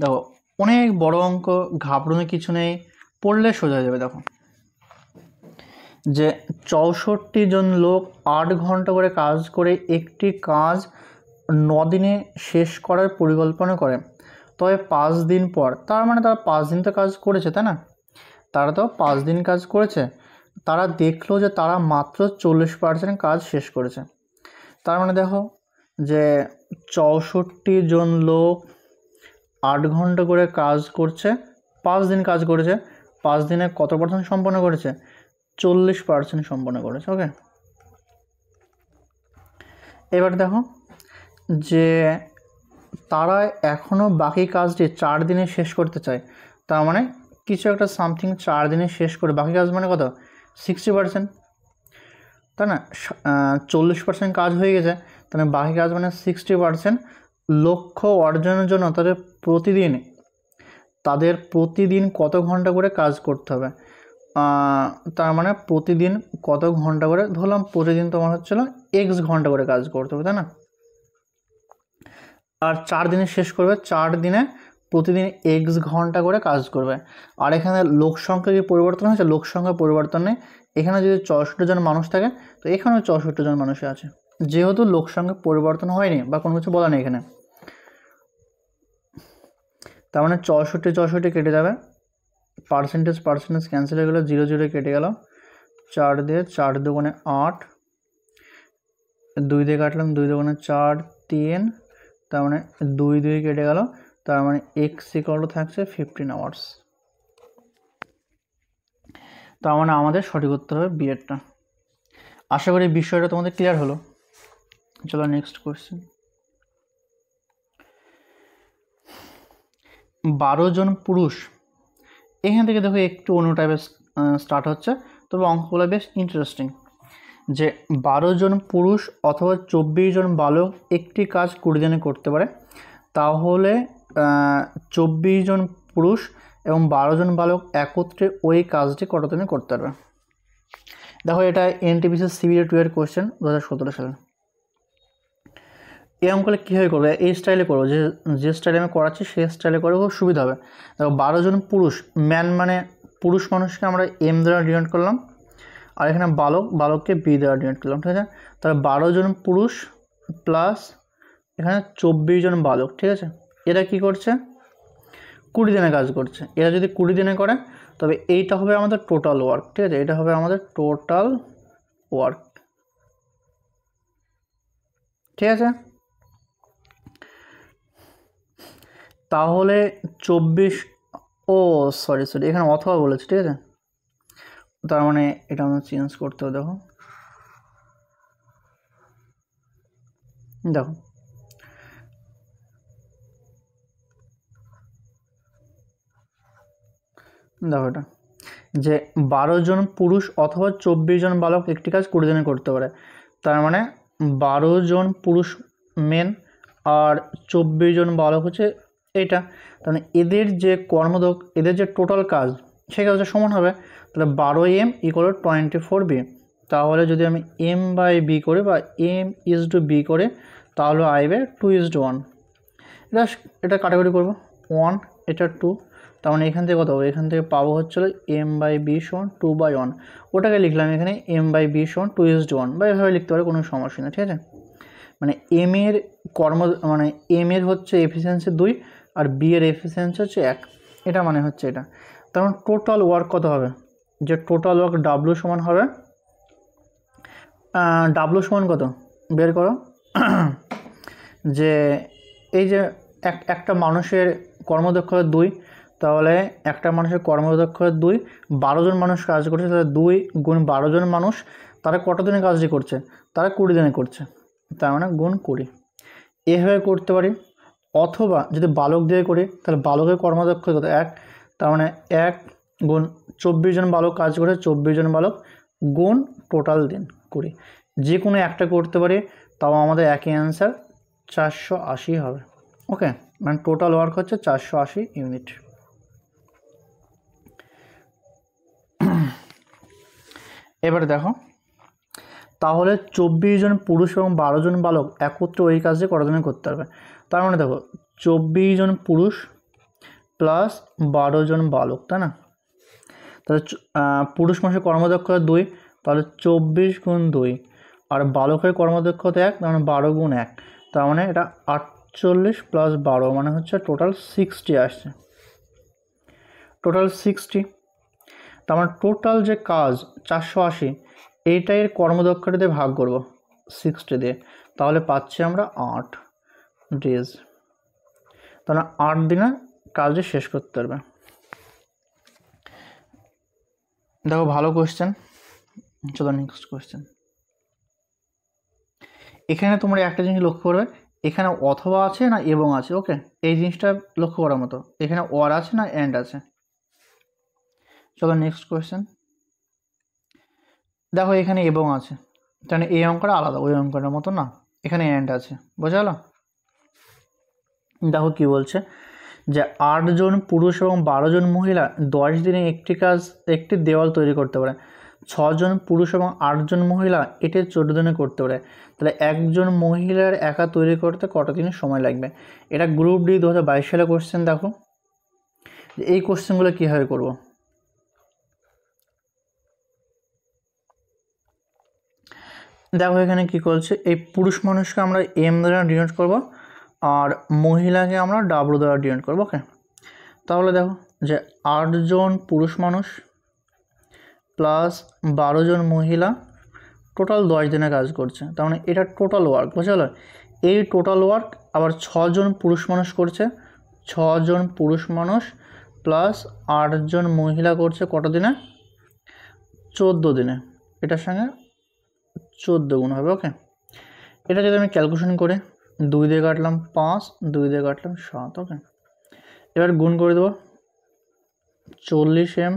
দেখো অনেক বড় অঙ্ক, ঘাবড়ানোর কিছু নেই, পড়লে সোজা হয়ে যাবে। দেখো যে 64 জন লোক 8 ঘন্টা করে কাজ করে একটি কাজ 9 দিনে শেষ করার পরিকল্পনা করে, তবে 5 দিন পর, তার মানে তারা 5 দিন তো কাজ করেছে, তাই না? তারা তো 5 দিন কাজ করেছে, তারা দেখলো যে তারা মাত্র 40% কাজ শেষ করেছে। তার মানে দেখো যে 64 জন লোক 8 ঘন্টা করে কাজ করছে, 5 দিন কাজ করেছে, 5 দিনে কত % সম্পন্ন করেছে? 40% সম্পন্ন করেছে। ওকে, এবার দেখো যে তারা এখনও বাকি কাজটি 4 দিনে শেষ করতে চায়। তার মানে কিছু একটা সামথিং 4 দিনে শেষ করে, বাকি কাজ মানে কত? 60%, তাই না? 40% কাজ হয়ে গেছে, তাহলে বাকি কাজ মানে 60%। লক্ষ্য অর্জনের জন্য তাদের প্রতিদিন কত ঘন্টা করে কাজ করতে হবে? তার মানে প্রতিদিন কত ঘন্টা করে, ধরলাম প্রতিদিন তোমার হচ্ছিল x ঘন্টা করে কাজ করতে হবে, তাই না? আর 4 দিনে শেষ করবে, 4 দিনে প্রতিদিন x ঘন্টা করে কাজ করবে। আর এখানে লোক সংখ্যা কি পরিবর্তন হয়েছে? লোক সংখ্যা পরিবর্তন নেই। এখানে যদি 64 জন মানুষ থাকে তো এখানেও 64 জন মানুষই আছে, যেহেতু লোক সংখ্যা পরিবর্তন হয়নি বা কোনো কিছু বলা নেই এখানে। তার মানে 64 কেটে যাবে, পার্সেন্টেজ ক্যান্সেল হয়ে গেলো, 0 0 কেটে গেল, 4 দিয়ে 4 দুগুণে 8, 2 দিয়ে কাটলাম, 2 দুগুণে 4 3, তার মানে 2 2 কেটে গেল, তার মানে x = থাকছে 15 আওয়ার্স। তার মানে আমাদের সঠিক উত্তর হবে বি এরটা। আশা করি বিষয়টা তোমাদের ক্লিয়ার হলো। চলো নেক্সট কোয়েশ্চেন। 12 জন পুরুষ, এখান থেকে দেখো একটু অন্য টাইপের স্টার্ট হচ্ছে, তবে অঙ্কগুলো বেশ ইন্টারেস্টিং। যে 12 জন পুরুষ অথবা 24 জন বালক একটি কাজ 20 দিনে করতে পারে, তাহলে 24 জন পুরুষ এবং 12 জন বালক একত্রে ওই কাজটি কত দিনে করতে পারবে। দেখো এটা এনটিপিসি সিবিএ 2 এর কোয়েশ্চেন 2017 সালে। এই অঙ্কলে কীভাবে করবে? এই স্টাইলে করবো, যে স্টাইলে আমি করাচ্ছি সেই স্টাইলে করে খুব সুবিধা হবে। দেখো 12 জন পুরুষ, ম্যান মানে পুরুষ মানুষকে আমরা এম দ্বারা ডিনোট করলাম, আর এখানে বালককে বি দ্বারা ডিনোট করলাম, ঠিক আছে। তাহলে 12 জন পুরুষ প্লাস এখানে 24 জন বালক, ঠিক আছে। এরা কি করছে? 20 দিনে কাজ করছে। এরা যদি 20 দিনে করে তবে এইটা হবে আমাদের টোটাল ওয়ার্ক, ঠিক আছে। এটা হবে আমাদের টোটাল ওয়ার্ক, ঠিক আছে। তাহলে 24, সরি এখানে অথবা বলেছে, ঠিক আছে। তার মানে এটা আমরা চেঞ্জ করতে হবে। দেখো এটা যে 12 জন পুরুষ অথবা 24 জন বালক একটি কাজ 20 দিনে করতে পারে, তার মানে 12 জন পুরুষ মেন আর 24 জন বালক হচ্ছে এইটা। তাহলে এদের যে এদের যে টোটাল কাজ সেই কাজটা সমান হবে। তাহলে 12m = 24b। তাহলে যদি আমি m/b করি বা m/b করে তাহলে আসবে 2:1। এটা কাটাকুটি করবো, 1 এটা 2, তার মানে এখান থেকে কত হবে? এখান থেকে পাবো হচ্ছিল m/b = 2/1। ওটাকে লিখলাম এখানে m/b = 2:1, বা এভাবে লিখতে পারে, কোনো সমস্যা নেই, ঠিক আছে। মানে এম এর হচ্ছে এফিসিয়েন্সি 2 আর বি এর এফিসিয়েন্সি হচ্ছে 1, এটা মানে হচ্ছে এটা। তার মানে টোটাল ওয়ার্ক কত হবে? যে টোটাল ওয়ার্ক ডাব্লু সমান হবে, ডাব্লু সমান কত বের করো। যে এই যে একটা মানুষের কর্মদক্ষতা 2, তাহলে একটা মানুষের কর্মদক্ষতা 2, 12 জন মানুষ কাজ করছে, তাহলে 2 গুণ 12 জন মানুষ, তারা কত দিনে কাজটি করছে? তারা 20 দিনে করছে, তার মানে গুণ 20। এভাবে করতে পারি। অথবা যদি বালক দিয়ে করি তাহলে বালকের কর্মদক্ষতা কত? 1, তার মানে 1 গুণ 24 জন বালক কাজ করে, 24 জন বালক গুণ টোটাল দিন 20। যে কোনো একটা করতে পারি, তাও আমাদের একই অ্যান্সার 480 হবে। ওকে, মানে টোটাল ওয়ার্ক হচ্ছে 480 ইউনিট। এবারে দেখো, তাহলে 24 জন পুরুষ এবং 12 জন বালক একত্রে ওই কাজে কত দিনে করতে পারবে। তার মানে দেখো 24 জন পুরুষ প্লাস 12 জন বালক, তাই না। তাহলে পুরুষ মানুষের কর্মদক্ষতা 2, তাহলে 24 গুণ 2, আর বালকের কর্মদক্ষতা 1, তার মানে 12 গুণ 1, তার মানে এটা 48 প্লাস 12 মানে হচ্ছে টোটাল 60 আসছে, টোটাল 60। তার মানে টোটাল যে কাজ 480, এইটাই কর্মদক্ষতা দিয়ে ভাগ করব 60 দিয়ে, তাহলে পাচ্ছি আমরা 8 ডেজ। তাহলে 8 দিনে কাজটি শেষ করতে পারবে। দেখো ভালো কোয়েশ্চেন। চলো নেক্সট কোয়েশ্চেন। এখানে তোমরা একটা জিনিস লক্ষ্য করবে, এখানে অথবা আছে না এবং আছে। ওকে, এই জিনিসটা লক্ষ্য করার মতো। এখানে অর আছে না অ্যান্ড আছে। চলো নেক্সট কোয়েশ্চেন। দেখো এখানে এবং আছে, তাহলে এই অঙ্কটা আলাদা, ওই অঙ্কটার মতো না, এখানে অ্যান্ড আছে, বোঝা গেল। দেখো কি বলছে, যে 8 জন পুরুষ এবং 12 জন মহিলা 10 দিনে একটি দেওয়াল তৈরি করতে পারে। 6 জন পুরুষ এবং 8 জন মহিলা এটা 14 দিনে করতে পারে, তাহলে একজন মহিলার একা তৈরি করতে কত দিন সময় লাগবে? এটা গ্রুপ ডি 2022 সালে কোশ্চেন। দেখো এই কোশ্চেনগুলো কীভাবে করব। দেখো এখানে কি করছে, এই পুরুষ মানুষকে আমরা এম দ্বারা ডিনোট করব আর মহিলাকে আমরা ডাব্লু দ্বারা ডিনোট করবো। ওকে, তাহলে দেখো যে 8 জন পুরুষ মানুষ প্লাস 12 জন মহিলা টোটাল 10 দিনে কাজ করছে, তার মানে এটা টোটাল ওয়ার্ক, বুঝা গেল? এই টোটাল ওয়ার্ক আবার 6 জন পুরুষ মানুষ করছে, 6 জন পুরুষ মানুষ প্লাস 8 জন মহিলা করছে কত দিনে? 14 দিনে। এটার সঙ্গে 14 গুণ হবে। ওকে, এটা যদি আমি ক্যালকুলেশন করি 2 দিয়ে কাটলাম 5, 2 দিয়ে কাটলাম 7। ওকে, এবার গুণ করে দেবো 40m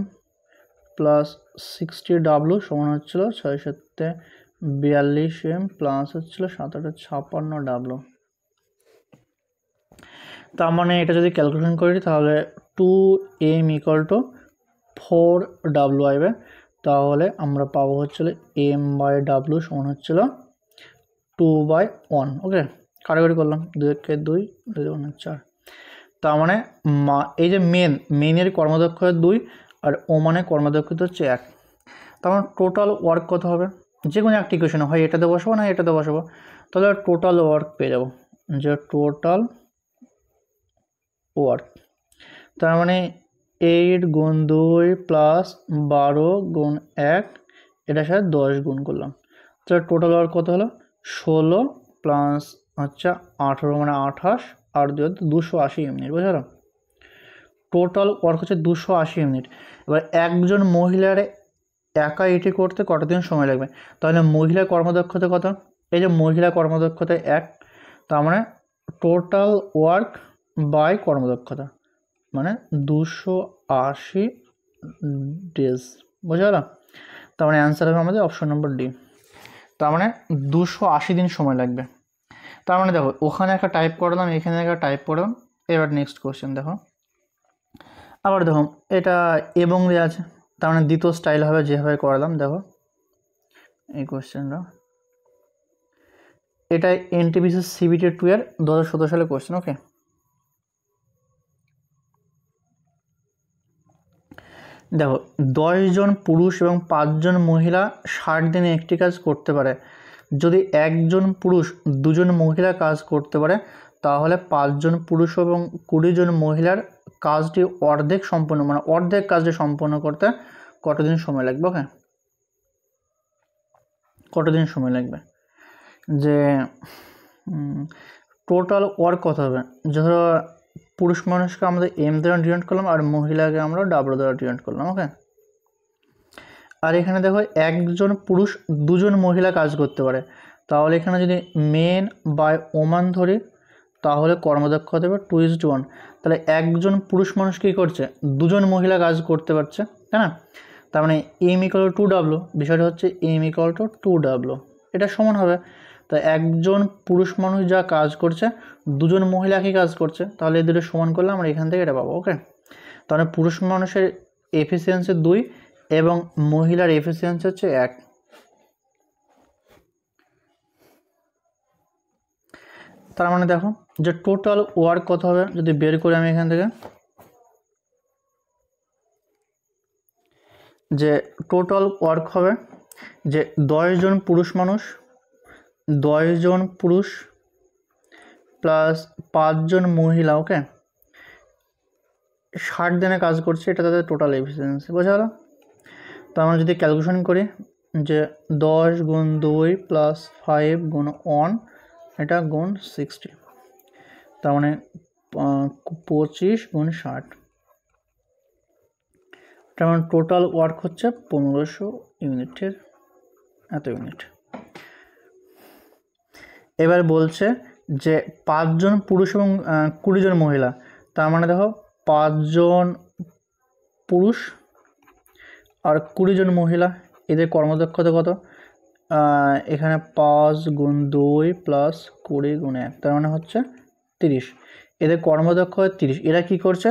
প্লাস 60W সমান হচ্ছিল 6×7=42m প্লাস হচ্ছিল 7×8=56W। তার মানে এটা যদি ক্যালকুলেশন করি তাহলে 2m = 4W আসবে, তাহলে আমরা পাবো হচ্ছিল m/W সমান হচ্ছিল 2/1। ওকে, কাটাকাটি করলাম 2×2 2×1 4। তার মানে এই যে মেনের কর্মদক্ষতা 2 আর ওমানের কর্মদক্ষতা হচ্ছে 1। তার মানে টোটাল ওয়ার্ক কত হবে? যে কোনো একটা ইকুয়েশনে হয় এটাতে বসাবো না এটাতে বসাবো, তাহলে টোটাল ওয়ার্ক পেয়ে যাব যে টোটাল ওয়ার্ক তার মানে 8 গুণ 2 প্লাস 12 গুণ 1 এটার সাথে 10 গুণ করলাম, তাহলে টোটাল ওয়ার্ক কত হলো? 16 প্লাস হচ্ছে 18 মানে 28 আর 280 মিনিট, বুঝা গেল? টোটাল ওয়ার্ক হচ্ছে 280 মিনিট। এবার একজন মহিলার একা এটি করতে কত দিন সময় লাগবে? তাহলে মহিলা কর্মদক্ষতা কত? এই যে মহিলা কর্মদক্ষতা 1, তার মানে টোটাল ওয়ার্ক বাই কর্মদক্ষতা মানে 280 ডেজ, বোঝা গেল? তার মানে অ্যান্সার হবে আমাদের অপশন নম্বর ডি। তার মানে 280 দিন সময় লাগবে। তার মানে দেখো ওখানে একটা টাইপ করলাম, এখানে একটা টাইপ করলাম। এবার নেক্সট কোশ্চেন দেখো, আবার দেখো এটা এবং দেওয়া আছে, তার মানে দ্বিতীয় স্টাইল হবে যেভাবে করলাম। দেখো এই কোশ্চেনটা, এটা এনটিপিসি সিবিটি 2 এর 2017 সালে কোশ্চেন। ওকে, দেখো 10 জন পুরুষ এবং 5 জন মহিলা 60 দিনে একটি কাজ করতে পারে। যদি একজন পুরুষ 2 জন মহিলা কাজ করতে পারে তাহলে 5 জন পুরুষ এবং 20 জন মহিলার কাজটি অর্ধেক সম্পন্ন মানে অর্ধেক কাজটি সম্পন্ন করতে কতদিন সময় লাগবে? ওকে, কতদিন সময় লাগবে? যে টোটাল ওয়ার্ক কত হবে? ধরো পুরুষ মানুষকে আমাদের এম দ্বারা ডিনোট করলাম আর মহিলাকে আমরা ডাব্লু দ্বারা ডিনোট করলাম। ওকে, আর এখানে দেখো একজন পুরুষ 2 জন মহিলা কাজ করতে পারে, তাহলে এখানে যদি মেন বাই ওমান ধরি তাহলে কর্মদক্ষতা হবে 2:1। তাহলে একজন পুরুষ মানুষ কী করছে? 2 জন মহিলা কাজ করতে পারছে, তাই না? তার মানে m = 2W, বিষয়টা হচ্ছে m = 2W, এটা সমান হবে। তা একজন পুরুষ মানুষ যা কাজ করছে 2 জন মহিলা কি কাজ করছে, তাহলে এই দুটো সমান করলে আমরা এখান থেকে এটা পাবো। ওকে, তাহলে পুরুষ মানুষের এফিসিয়েন্সি 2 এবং মহিলার এফিসিয়েন্সি হচ্ছে 1। তার মানে দেখো যে টোটাল ওয়ার্ক কত হবে যদি বের করি আমি এখান থেকে, যে টোটাল ওয়ার্ক হবে যে 10 জন পুরুষ মানুষ 10 জন পুরুষ প্লাস 5 জন মহিলা, ওকে, 60 দিনে কাজ করছে, এটা তাদের টোটাল এফিসিয়েন্সি, বোঝা গেল? তো আমরা যদি ক্যালকুলেশন করি যে 10 গুণ 2 প্লাস 5 গুণ 1 এটা গুণ 60, তার মানে 25 গুণ 60, তার মানে টোটাল ওয়ার্ক হচ্ছে 1500 ইউনিটের এত ইউনিট। এবার বলছে যে 5 জন পুরুষ এবং 20 জন মহিলা, তার মানে দেখো 5 জন পুরুষ আর 20 জন মহিলা, এদের কর্মদক্ষতা কত? এখানে 5 গুণ 2 প্লাস 20 গুণ 1, তার মানে হচ্ছে 30। এদের কর্মদক্ষতা 30। এরা কি করছে?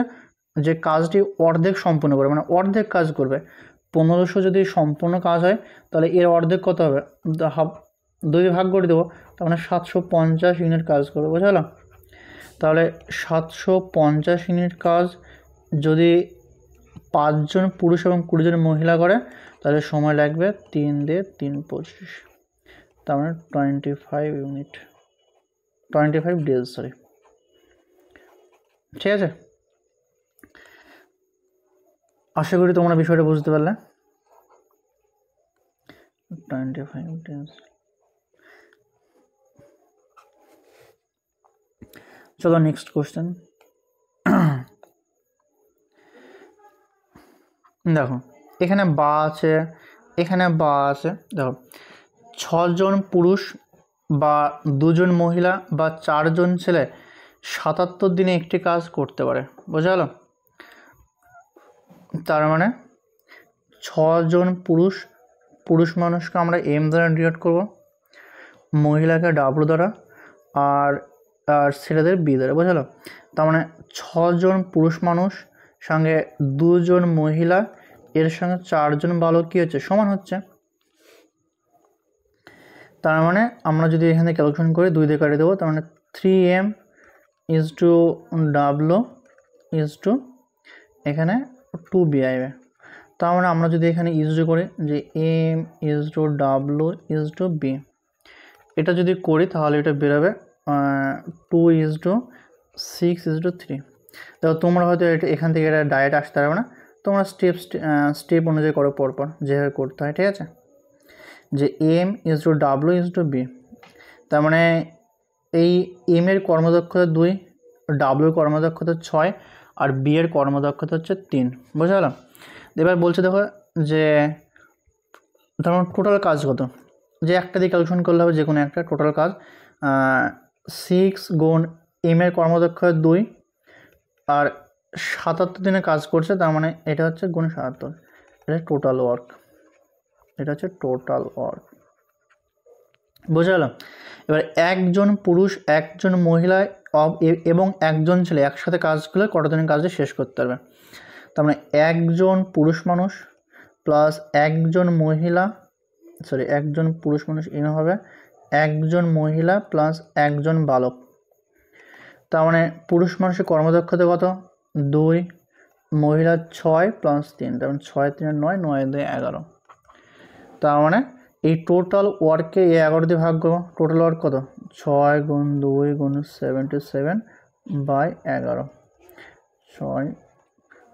যে কাজটি অর্ধেক সম্পূর্ণ করবে মানে অর্ধেক কাজ করবে, 1500 যদি সম্পূর্ণ কাজ হয় তাহলে এর অর্ধেক কত হবে, হাফ 2 ভাগ করে দেবো, তার মানে 750 ইউনিট কাজ করবে, বুঝলো। তাহলে 750 ইউনিট কাজ যদি 5 জন পুরুষ এবং 20 জন মহিলা করে তাহলে সময় লাগবে 3 দিয়ে 3 25, তার মানে 25 ডেজ, সরি। ঠিক আছে, আশা করি তোমরা বিষয়টা বুঝতে পারলে। 25 ডেজ। চলো নেক্সট কোশ্চেন। দেখো এখানে বা আছে, এখানে বা আছে। দেখো 6 জন পুরুষ বা 2 জন মহিলা বা 4 জন ছেলে 77 দিনে একটি কাজ করতে পারে, বোঝা গেল। তার মানে 6 জন পুরুষ মানুষকে আমরা এম দ্বারা ডিনোট করব, মহিলাকে ডাব্লু দ্বারা, আর ছেলেদের বি দ্বারা, বোঝা গেল। তার মানে 6 জন পুরুষ মানুষ সঙ্গে 2 জন মহিলা এর সঙ্গে 4 জন বালক কী হচ্ছে, সমান হচ্ছে। তার মানে আমরা যদি এখানে ক্যালকুলেশন করি 2 দিয়ে কাটিয়ে দেবো, তার মানে 3m is to W is to এখানে 2b আসবে। তার মানে আমরা যদি এখানে ইজ টু করি যে m is to W is to b, এটা যদি করি তাহলে এটা বেরোবে 2 ইজ টু 6 ইজ টু 3। দেখো তোমরা হয়তো এটা এখান থেকে এটা ডাইরেক্ট আসতে পারবে না, তোমরা স্টেপ অনুযায়ী করো পরপর যেভাবে করতে হয়, ঠিক আছে। যে M is to W is to B, তার মানে এই এম এর কর্মদক্ষতা 2, ডাব্লুর কর্মদক্ষতা 6 আর বি এর কর্মদক্ষতা হচ্ছে 3, বুঝা গেল। এবার বলছে দেখো যে ধরুন টোটাল কাজ কত, যে একটা দিয়ে ক্যালকুলেশন করলে হবে যে কোনো একটা টোটাল কাজ 6 গুণ এম এর কর্মদক্ষতা 2 আর 77 দিনে কাজ করছে, তার মানে এটা হচ্ছে গুণ 77, এটা টোটাল ওয়ার্ক, এটা হচ্ছে টোটাল ওয়ার্ক, বোঝা গেল। এবার একজন পুরুষ একজন মহিলা এবং একজন ছেলে একসাথে কাজ করলে কত দিনের কাজে শেষ করতে পারবে। তার মানে একজন পুরুষ মানুষ প্লাস একজন পুরুষ মানুষ এনে হবে একজন মহিলা প্লাস একজন বালক। তার মানে পুরুষ মানুষের কর্মদক্ষতা কত 2, মহিলা 6 প্লাস 3, তার মানে 6 3 9, 9 2 11। তার মানে এই টোটাল ওয়ার্ককে এই 11 দিয়ে ভাগ করবো, টোটাল ওয়ার্ক কত 6 গুণ 2 গুণ 77 বাই 11, 6,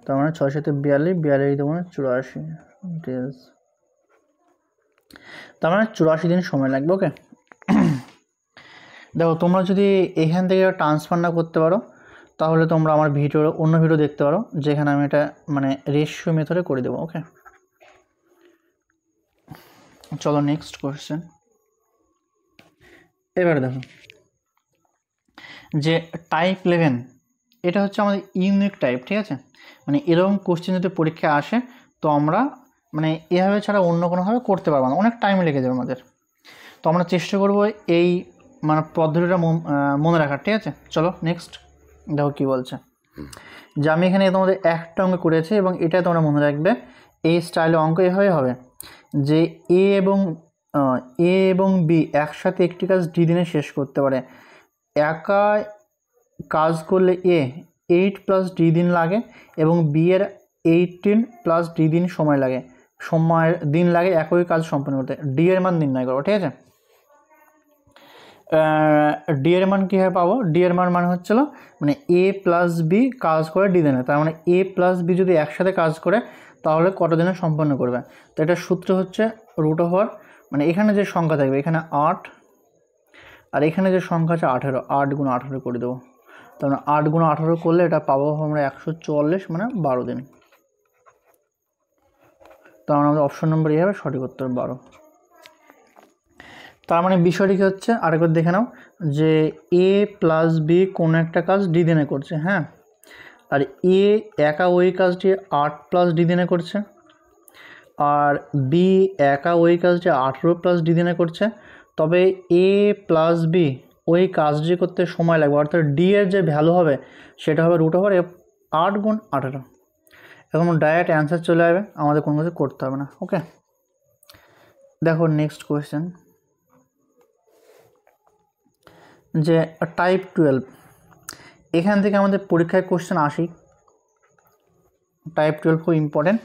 তার মানে 6 7 42, 42 দেবো 84 ডেজ, তার মানে 84 দিন সময় লাগবে। ওকে, দেখো তোমরা যদি এখান থেকে ট্রান্সফার না করতে পারো তাহলে তোমরা আমার অন্য ভিডিও দেখতে পারো, যেখানে আমি এটা মানে রেশিও মেথডে করে দেবো। ওকে, চলো নেক্সট কোশ্চেন। এবারে দেখো যে টাইপ 11, এটা হচ্ছে আমাদের ইউনিক টাইপ, ঠিক আছে। মানে এরকম কোশ্চেন যদি পরীক্ষায় আসে তো আমরা মানে এভাবে ছাড়া অন্য কোনোভাবে করতে পারবো না, অনেক টাইম লেগে যাবে আমাদের। তো আমরা চেষ্টা করবো এই মানে পদ্ধতিটা মনে রাখার, ঠিক আছে। চলো নেক্সট দেখো কী বলছে, যে আমি এখানে তোমাদের একটা অঙ্ক করেছি এবং এটা তোমরা মনে রাখবে এই স্টাইলে অঙ্ক এভাবে হবে যে এ এবং বি একসাথে একটি কাজ ডি দিনে শেষ করতে পারে। একা কাজ করলে এ 8 প্লাস ডি দিন লাগে এবং বি এর 18 প্লাস ডি দিন দিন লাগে একই কাজ সম্পন্ন করতে। ডি এর মান নির্ণয় করো, ঠিক আছে। ডি এর মান কীভাবে পাবো, ডি এর মান হচ্ছিল মানে এ প্লাস বি কাজ করে ডি দিনে, তার মানে এ প্লাস বি যদি একসাথে কাজ করে তাহলে কত দিনে সম্পন্ন করবে। তো এটা সূত্র হচ্ছে রুট ওভার, মানে এখানে যে সংখ্যা থাকবে এখানে 8 আর এখানে যে সংখ্যা আছে 18, 8 গুণ 18 করে দেবো, তার মানে 8 গুণ 18 করলে এটা পাবো আমরা 144, মানে 12 দিন। তার মানে আমাদের অপশন নম্বর এই হবে সঠিক উত্তর 12। তার মানে বিষয়টি কী হচ্ছে আরেকবার দেখে নাও, যে এ প্লাস বি কোনো একটা কাজ ডি দিনে করছে, হ্যাঁ, আর এ একা ওই কাজটি 8 প্লাস ডি দিনে করছে, আর বি একা ওই কাজটি 18 প্লাস ডি দিনে করছে। তবে এ প্লাস বি ওই কাজটি করতে সময় লাগবে, অর্থাৎ ডি এর যে ভ্যালু হবে সেটা হবে রুট ওভার 8 গুণ 18। এরকম ডাইরেক্ট অ্যান্সার চলে যাবে, আমাদের কোনো কিছু করতে হবে না। ওকে, দেখো নেক্সট কোয়েশ্চেন, যে টাইপ 12, এখান থেকে আমাদের পরীক্ষায় কোয়েশ্চেন আসেই। টাইপ 12 খুব ইম্পর্টেন্ট।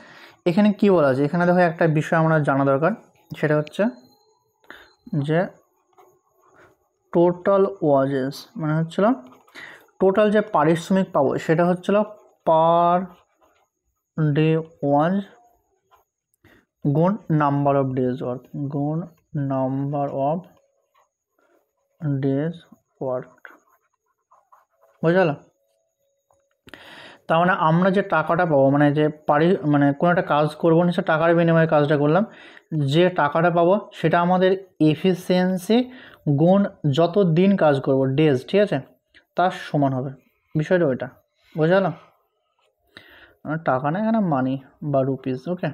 এখানে কি বলা আছে, এখানে দেখো একটা বিষয় আমরা জানা দরকার, সেটা হচ্ছে যে টোটাল ওয়াজেস, মানে হচ্ছিল টোটাল যে পারিশ্রমিক পাবো সেটা হচ্ছিল পার ডে ওয়াজ গুণ নাম্বার অফ ডেজ ওয়ার্ক, গুণ নাম্বার অফ ডেজ ওয়ার্ক, বুঝা গেল? তার মানে আমরা যে টাকাটা পাবো, মানে যে মানে কোনো একটা কাজ করবো না, সে টাকার বিনিময়ে কাজটা করলাম, যে টাকাটা পাবো সেটা আমাদের এফিসিয়েন্সি গুণ যত দিন কাজ করব ডেজ, ঠিক আছে, তার সমান হবে। বিষয়টা ওইটা, বোঝা গেল? টাকা না, এখানে মানি বা রুপিস। ওকে,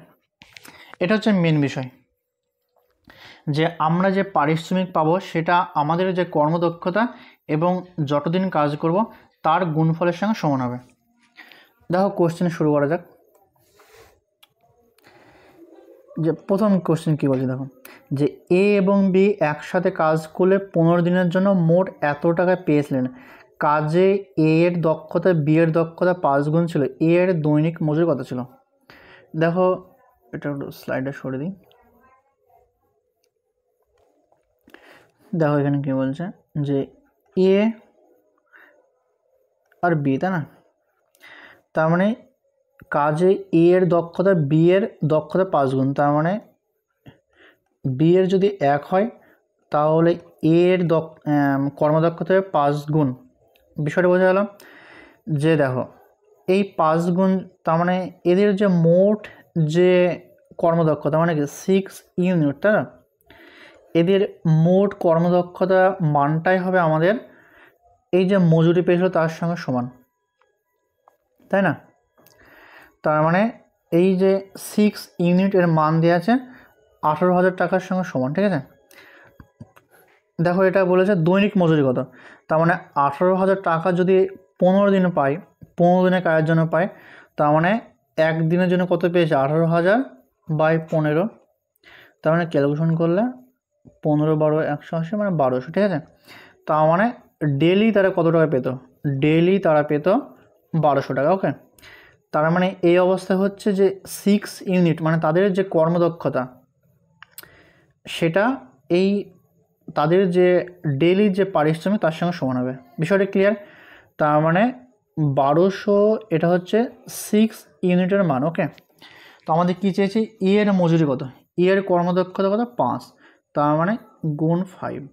এটা হচ্ছে মেন বিষয়, যে আমরা যে পারিশ্রমিক পাবো সেটা আমাদের যে কর্মদক্ষতা এবং যতদিন কাজ করব তার গুণফলের সঙ্গে সমান হবে। দেখো কোশ্চেন শুরু করা যাক। যে প্রথম কোশ্চেন কী বলছে দেখো, যে এ এবং বি একসাথে কাজ করলে 15 দিনের জন্য মোট এত টাকা পেয়েছিলেন। কাজে এ এর দক্ষতা বি এর দক্ষতা 5 গুণ ছিল, এ এর দৈনিক মজুরি কত ছিল? দেখো এটা একটু স্লাইডে সরে দিই। দেখো এখানে কী বলছে, যে এ আর বি, তাই না? তার মানে কাজে এ এর দক্ষতা বি এর দক্ষতা 5 গুণ, তার মানে বি এর যদি 1 হয় তাহলে এ এর কর্মদক্ষতা 5 গুণ। বিষয়টা বোঝা গেল? যে দেখো এই 5 গুণ, তার মানে এদের যে মোট যে কর্মদক্ষতা মানে কি 6 ইউনিট, তাই না? এদের মোট কর্মদক্ষতা মানটাই হবে আমাদের এই যে মজুরি পেয়েছিল তার সঙ্গে সমান, তাই না? তার মানে এই যে 6 ইউনিট এর মান দেওয়া আছে 18,000 টাকার সঙ্গে সমান, ঠিক আছে? দেখো এটা বলেছে দৈনিক মজুরি কত, তার মানে 18,000 টাকা যদি 15 দিনে পাই, 15 দিনের কাজের জন্য পাই, তার মানে একদিনের জন্য কত পেয়েছে 18,000 বাই 15, তার মানে ক্যালকুলেশন করলে 15 12 180 মানে 1200, ঠিক আছে? তার মানে ডেলি তারা কত টাকা পেত, ডেলি তারা পেত 1200 টাকা। ওকে, তার মানে এই অবস্থা হচ্ছে যে 6 ইউনিট মানে তাদের যে কর্মদক্ষতা সেটা এই তাদের যে ডেলি যে পারিশ্রমিক তার সঙ্গে সমান হবে। বিষয়টা ক্লিয়ার? তার মানে 1200 এটা হচ্ছে 6 ইউনিটের মান। ওকে, তো আমাদের কী চেয়েছি, ই এর মজুরি কত, ই এর কর্মদক্ষতা কত 5, তার মানে গুণ 5,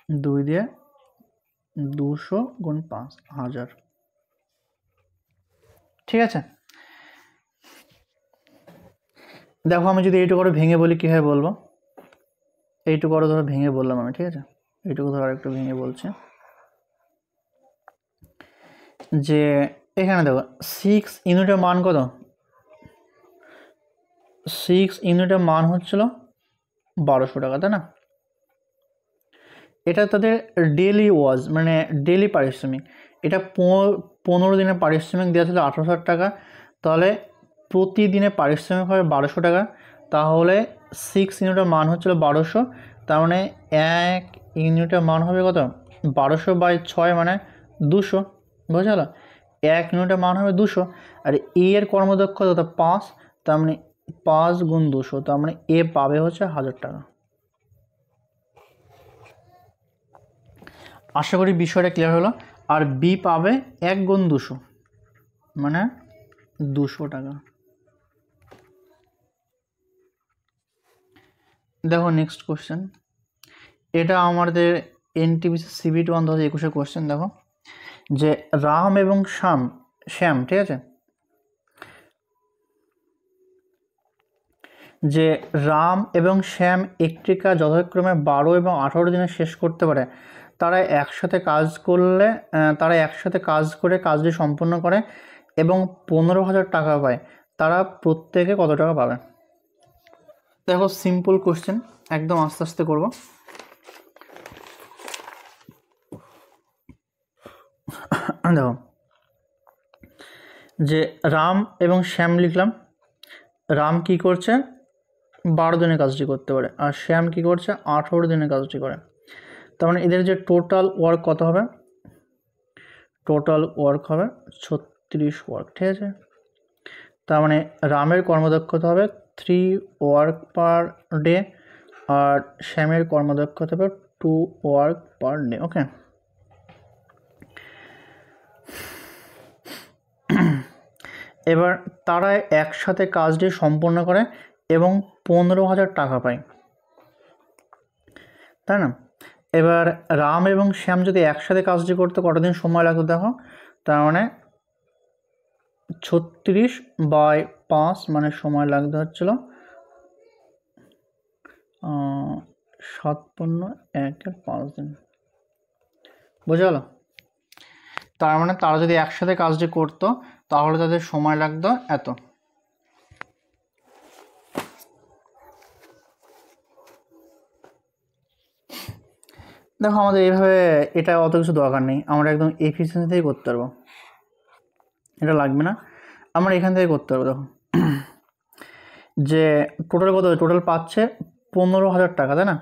2 দিয়ে 200 গুণ 5,000, ঠিক আছে? দেখো আমি যদি এইটুকু করে ভেঙে বলি কীভাবে বলবো, এইটুকু করে ধরো ভেঙে বললাম আমি, ঠিক আছে? এইটুকু ধরো একটু ভেঙে বলছি, যে এখানে দেখো 6 ইউনিটের মান কত, 6 ইউনিটের মান হচ্ছিল 1200 টাকা, তাই না? এটা তাদের ডেলি ওয়াজ মানে ডেলি পারিশ্রমিক, এটা 15 দিনের পারিশ্রমিক দেওয়া ছিল 18,000 টাকা, তাহলে প্রতিদিনে পারিশ্রমিক হবে 1200 টাকা, তাহলে 6 ইউনিটের মান হচ্ছিল 1200, তার মানে 1 ইউনিটের মান হবে কত 1200 বাই 6 মানে 200, বোঝা গেল? 1 ইউনিটের মান হবে 200, আর এ এর কর্মদক্ষতা তো 5, তার মানে 5 গুণ 200, তার মানে এ পাবে হচ্ছে 1000 টাকা। আশা করি বিষয়টা ক্লিয়ার হলো। আর বি পাবে 1 গুণ 200 মানে 200 টাকা। দেখো নেক্সট কোশ্চেন, এটা আমাদের এনটিপিসি সিবিটি 1 2021 কোশ্চেন। দেখো যে রাম এবং শ্যাম, ঠিক আছে, যে রাম এবং শ্যাম একটি কাজ যথাক্রমে 12 এবং 18 দিনে শেষ করতে পারে। তারা একসাথে কাজ করে কাজটি সম্পন্ন করে এবং 15,000 টাকা পায়। তারা প্রত্যেকে কত টাকা পাবে? দেখো সিম্পল কোশ্চেন, একদম আস্তে আস্তে করব। দেখো যে রাম এবং শ্যাম লিখলাম। রাম কি করছে 12 দিনে কাজটি করতে পারে, আর শ্যাম কি করছে 18 দিনে কাজটি করে। তার মানে এদের যে টোটাল ওয়ার্ক কত হবে, টোটাল ওয়ার্ক হবে 36 ওয়ার্ক, ঠিক আছে। তার মানে রামের কর্মদক্ষতা হবে 3 ওয়ার্ক পার ডে, আর শ্যামের কর্মদক্ষতা হবে 2 ওয়ার্ক পার ডে। ওকে, এবার তারা একসাথে কাজটি সম্পন্ন করে এবং 15,000 টাকা পায়, তাই না। এবার রাম এবং শ্যাম যদি একসাথে কাজটি করতে কতদিন সময় লাগতো দেখো, তার মানে 36/5 মানে সময় লাগতে হচ্ছিল 7/5 দিন, বোঝা গেল। তার মানে তারা যদি একসাথে কাজটি করতো তাহলে তাদের সময় লাগতো এত। দেখো আমাদের এইভাবে এটা অত কিছু দরকার নেই, আমরা একদম এফিসিয়েন্সি থেকেই করতে পারবো, এটা লাগবে না, আমরা এখান থেকে করতে পারবো। দেখো যে টোটাল কত, টোটাল পাচ্ছে 15,000 টাকা, তাই না।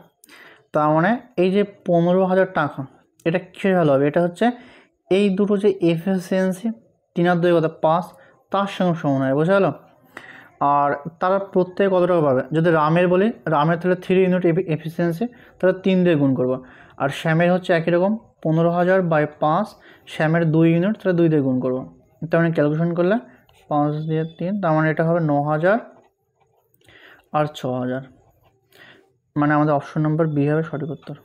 তার মানে এই যে 15,000 টাকা এটা কিসের ভ্যালু হবে, এটা হচ্ছে এই দুটো যে এফিসিয়েন্সি 3 আর 2 কত 5 তার সঙ্গে সমান হয়, বোঝা গেল। আর তারা প্রত্যেকে কত টাকা পাবে, যদি রামের বলি, রামের তাহলে 3 ইউনিট এফিসিয়েন্সি, তাহলে 3 দিয়ে গুণ করবো। আর শ্যামের হচ্ছে একই রকম 15,000/5, শ্যামের 2 ইউনিট, তাহলে 2 দিয়ে গুণ করবো। তার মানে ক্যালকুলেশন করলে 5 দিয়ে 3, তার মানে এটা হবে 9,000 আর 6,000, মানে আমাদের অপশন নম্বর বি হবে সঠিক উত্তর।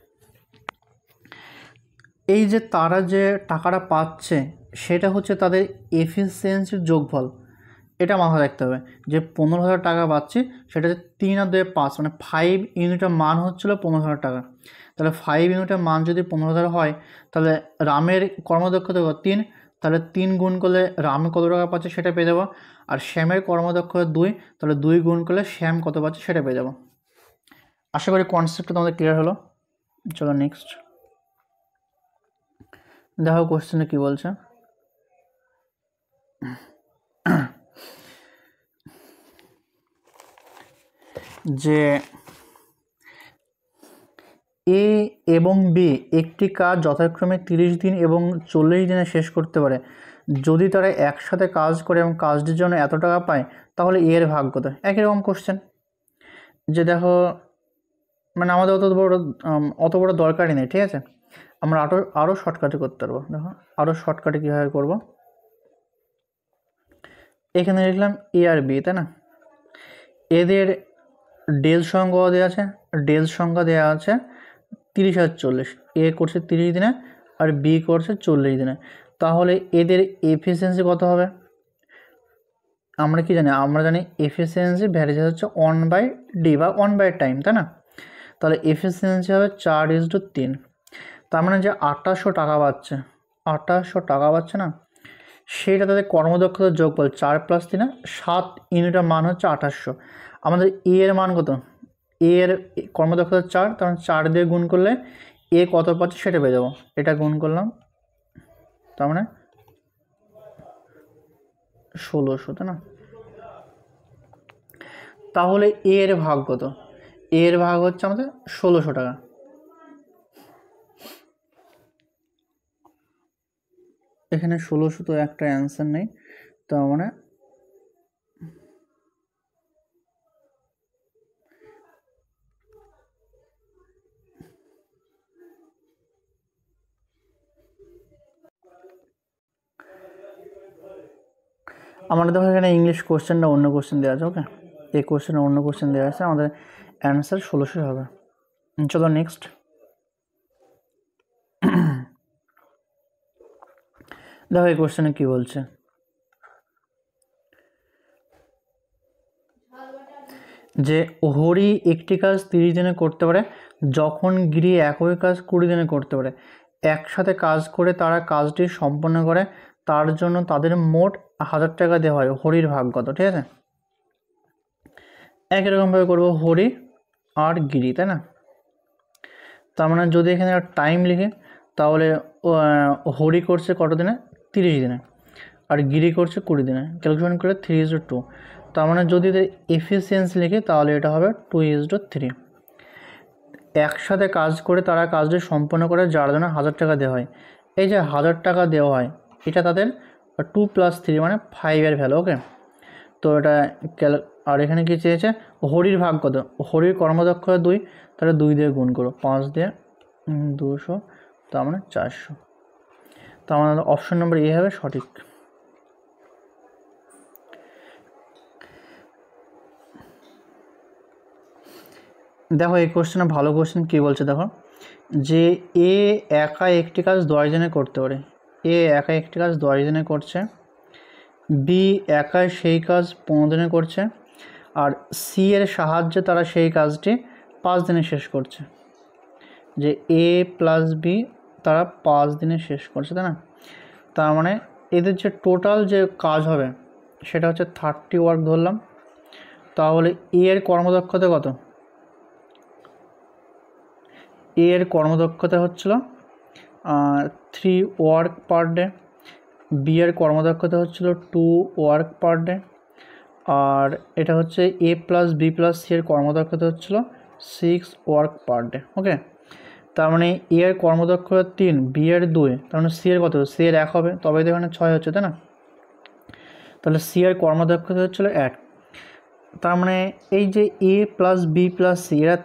এই যে তারা যে টাকাটা পাচ্ছে সেটা হচ্ছে তাদের এফিসিয়েন্সির যোগফল, এটা মাথায় রাখতে হবে যে 15,000 টাকা পাচ্ছি, সেটা যে 3 আর 2 5 মানে 5 ইউনিটের মান হচ্ছিলো 15,000 টাকা। তাহলে 5 ইউনিটের মান যদি 15,000 হয়, তাহলে রামের কর্মদক্ষতা 3, তাহলে 3 গুণ করলে রাম কত টাকা পাচ্ছে সেটা পেয়ে যাবো। আর শ্যামের কর্মদক্ষতা 2, তাহলে 2 গুণ করলে শ্যাম কত পাচ্ছে সেটা পেয়ে যাবো। আশা করি কনসেপ্টটা তোমাদের ক্লিয়ার হলো। চলো নেক্সট দেখো কোশ্চেনে কি বলছে। যে এ এবং বি একটি কাজ যথাক্রমে 30 দিন এবং 40 দিনে শেষ করতে পারে, যদি তারা একসাথে কাজ করে এবং কাজটির জন্য এত টাকা পায়, তাহলে এর ভাগ কত। একই রকম কোশ্চেন, যে দেখো মানে আমাদের অত বড় দরকারই নেই, ঠিক আছে। আমরা আরও শর্টকাটে করতে পারবো। দেখো আরও শর্টকাটে কীভাবে করবো, এখানে লিখলাম এ আর বি, তাই না। এদের ডেল সংখ্যা দেওয়া আছে, ডেল সংখ্যা দেওয়া আছে 30 আর 40, এ করছে 30 দিনে আর বি করছে 40 দিনে। তাহলে এদের এফিসিয়েন্সি কত হবে, আমরা কি জানি, আমরা জানি এফিসিয়েন্সি ভ্যারিজ হচ্ছে 1/d বা 1/টাইম, তাই না। তাহলে এফিসিয়েন্সি হবে 4:3। তার মানে যে 2800 টাকা পাচ্ছে, 2800 টাকা পাচ্ছে না, সেটা তাদের কর্মদক্ষতার যোগফল 4 + 3 7 ইউনিটের মান হচ্ছে 2800। আমাদের এ এর মান কত, এ এর কর্মদক্ষতা 4, তখন 4 দিয়ে গুণ করলে এ কত পাচ্ছে সেটা পেয়ে যাবো। এটা গুণ করলাম, তার মানে 1600, তাই না। তাহলে এ এর ভাগ কত, এর ভাগ হচ্ছে আমাদের 1600 টাকা। এখানে 1600 তো একটা অ্যান্সার নেই, তার মানে আমাদের দেখো এখানে ইংলিশ কোশ্চেনটা অন্য কোশ্চেন দেওয়া আছে। ওকে, এই কোশ্চেনে অন্য কোশ্চেন দেওয়া আছে, আমাদের অ্যান্সার 1600 হবে। চলো নেক্সট দেখো এই কোশ্চেনে কি বলছে। যে হরি একটি কাজ 30 দিনে করতে পারে, যখন গিরি একই কাজ 20 দিনে করতে পারে। একসাথে কাজ করে তারা কাজটি সম্পন্ন করে, তার জন্য তাদের মোট 1000 টাকা দেওয়া হয়, হরির ভাগ কত, ঠিক আছে। একই রকমভাবে করবো হরি আর গিরি, তাই না। তার মানে যদি এখানে টাইম লিখে, তাহলে হরি করছে কত দিনে, 30 দিনে, আর গিরি করছে 20 দিনে, ক্যালকুলেশন করে 3:2। তার মানে যদি এফিসিয়েন্সি লিখি তাহলে এটা হবে 2:3। একসাথে কাজ করে তারা কাজটি সম্পন্ন করে যার জন্য 1000 টাকা দেওয়া হয়। এই যে 1000 টাকা দেওয়া হয় এটা তাদের 2 + 3 মানে 5 ভ্যালু। ওকে, তো এটা আর এখানে কি চেয়েছে, হরির ভাগ কত, হরির কর্মদক্ষতা 2, তাহলে 2 দিয়ে গুণ করো, 5 দিয়ে 200, তার মানে 400। তো আমাদের অপশন নম্বর এ হবে সঠিক। দেখো এই কোশ্চেনে ভালো কোশ্চেন কী বলছে দেখো, যে এ একা একটি কাজ 10 জনে করতে পারে, এ একা একটি কাজ 10 জনে করছে, বি একাই সেই কাজ 15 দিনে করছে, আর সি এর সাহায্যে তারা সেই কাজটি 5 দিনে শেষ করছে। যে এ প্লাস বি তারা 5 দিনে শেষ করছে, তাই না? তার মানে এদের যে টোটাল যে কাজ হবে সেটা হচ্ছে 30 ওয়ার্ক ধরলাম। তাহলে এ এর কর্মদক্ষতা কত, এ এর কর্মদক্ষতা হচ্ছিল 3 ওয়ার্ক পার ডে, বি এর কর্মদক্ষতা হচ্ছিল 2 ওয়ার্ক পার ডে, আর এটা হচ্ছে এ প্লাস বি প্লাস সি এর কর্মদক্ষতা হচ্ছিল 6 ওয়ার্ক পার ডে। ওকে, তার মানে এ এর কর্মদক্ষতা 3, বি এর 2, তার মানে সি এর কত, সি এর 1 হবে, তবে তো এখানে 6 হচ্ছে, তাই না? তাহলে সি এর কর্মদক্ষতা হচ্ছিল 1। তার মানে এই যে এ প্লাস বি প্লাস সি এরা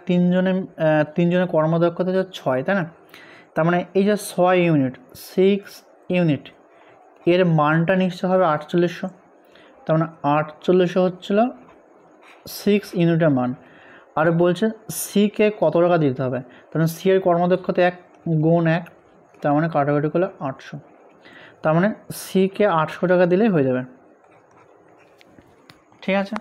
তিনজনের কর্মদক্ষতা হচ্ছে 6, তাই না? তার মানে এই যে 6 ইউনিট, 6 ইউনিট, এর মানটা নিশ্চয় হবে 4800। তার মানে 4800 হচ্ছিল 6 ইউনিটের মান। আর বলছে সিকে কত টাকা দিতে হবে, তার মানে সি এর কর্মদক্ষতা 1 গুণ 1, তার মানে কাটাকাটি করলে 800। তার মানে সিকে 800 টাকা দিলেই হয়ে যাবে। ঠিক আছে।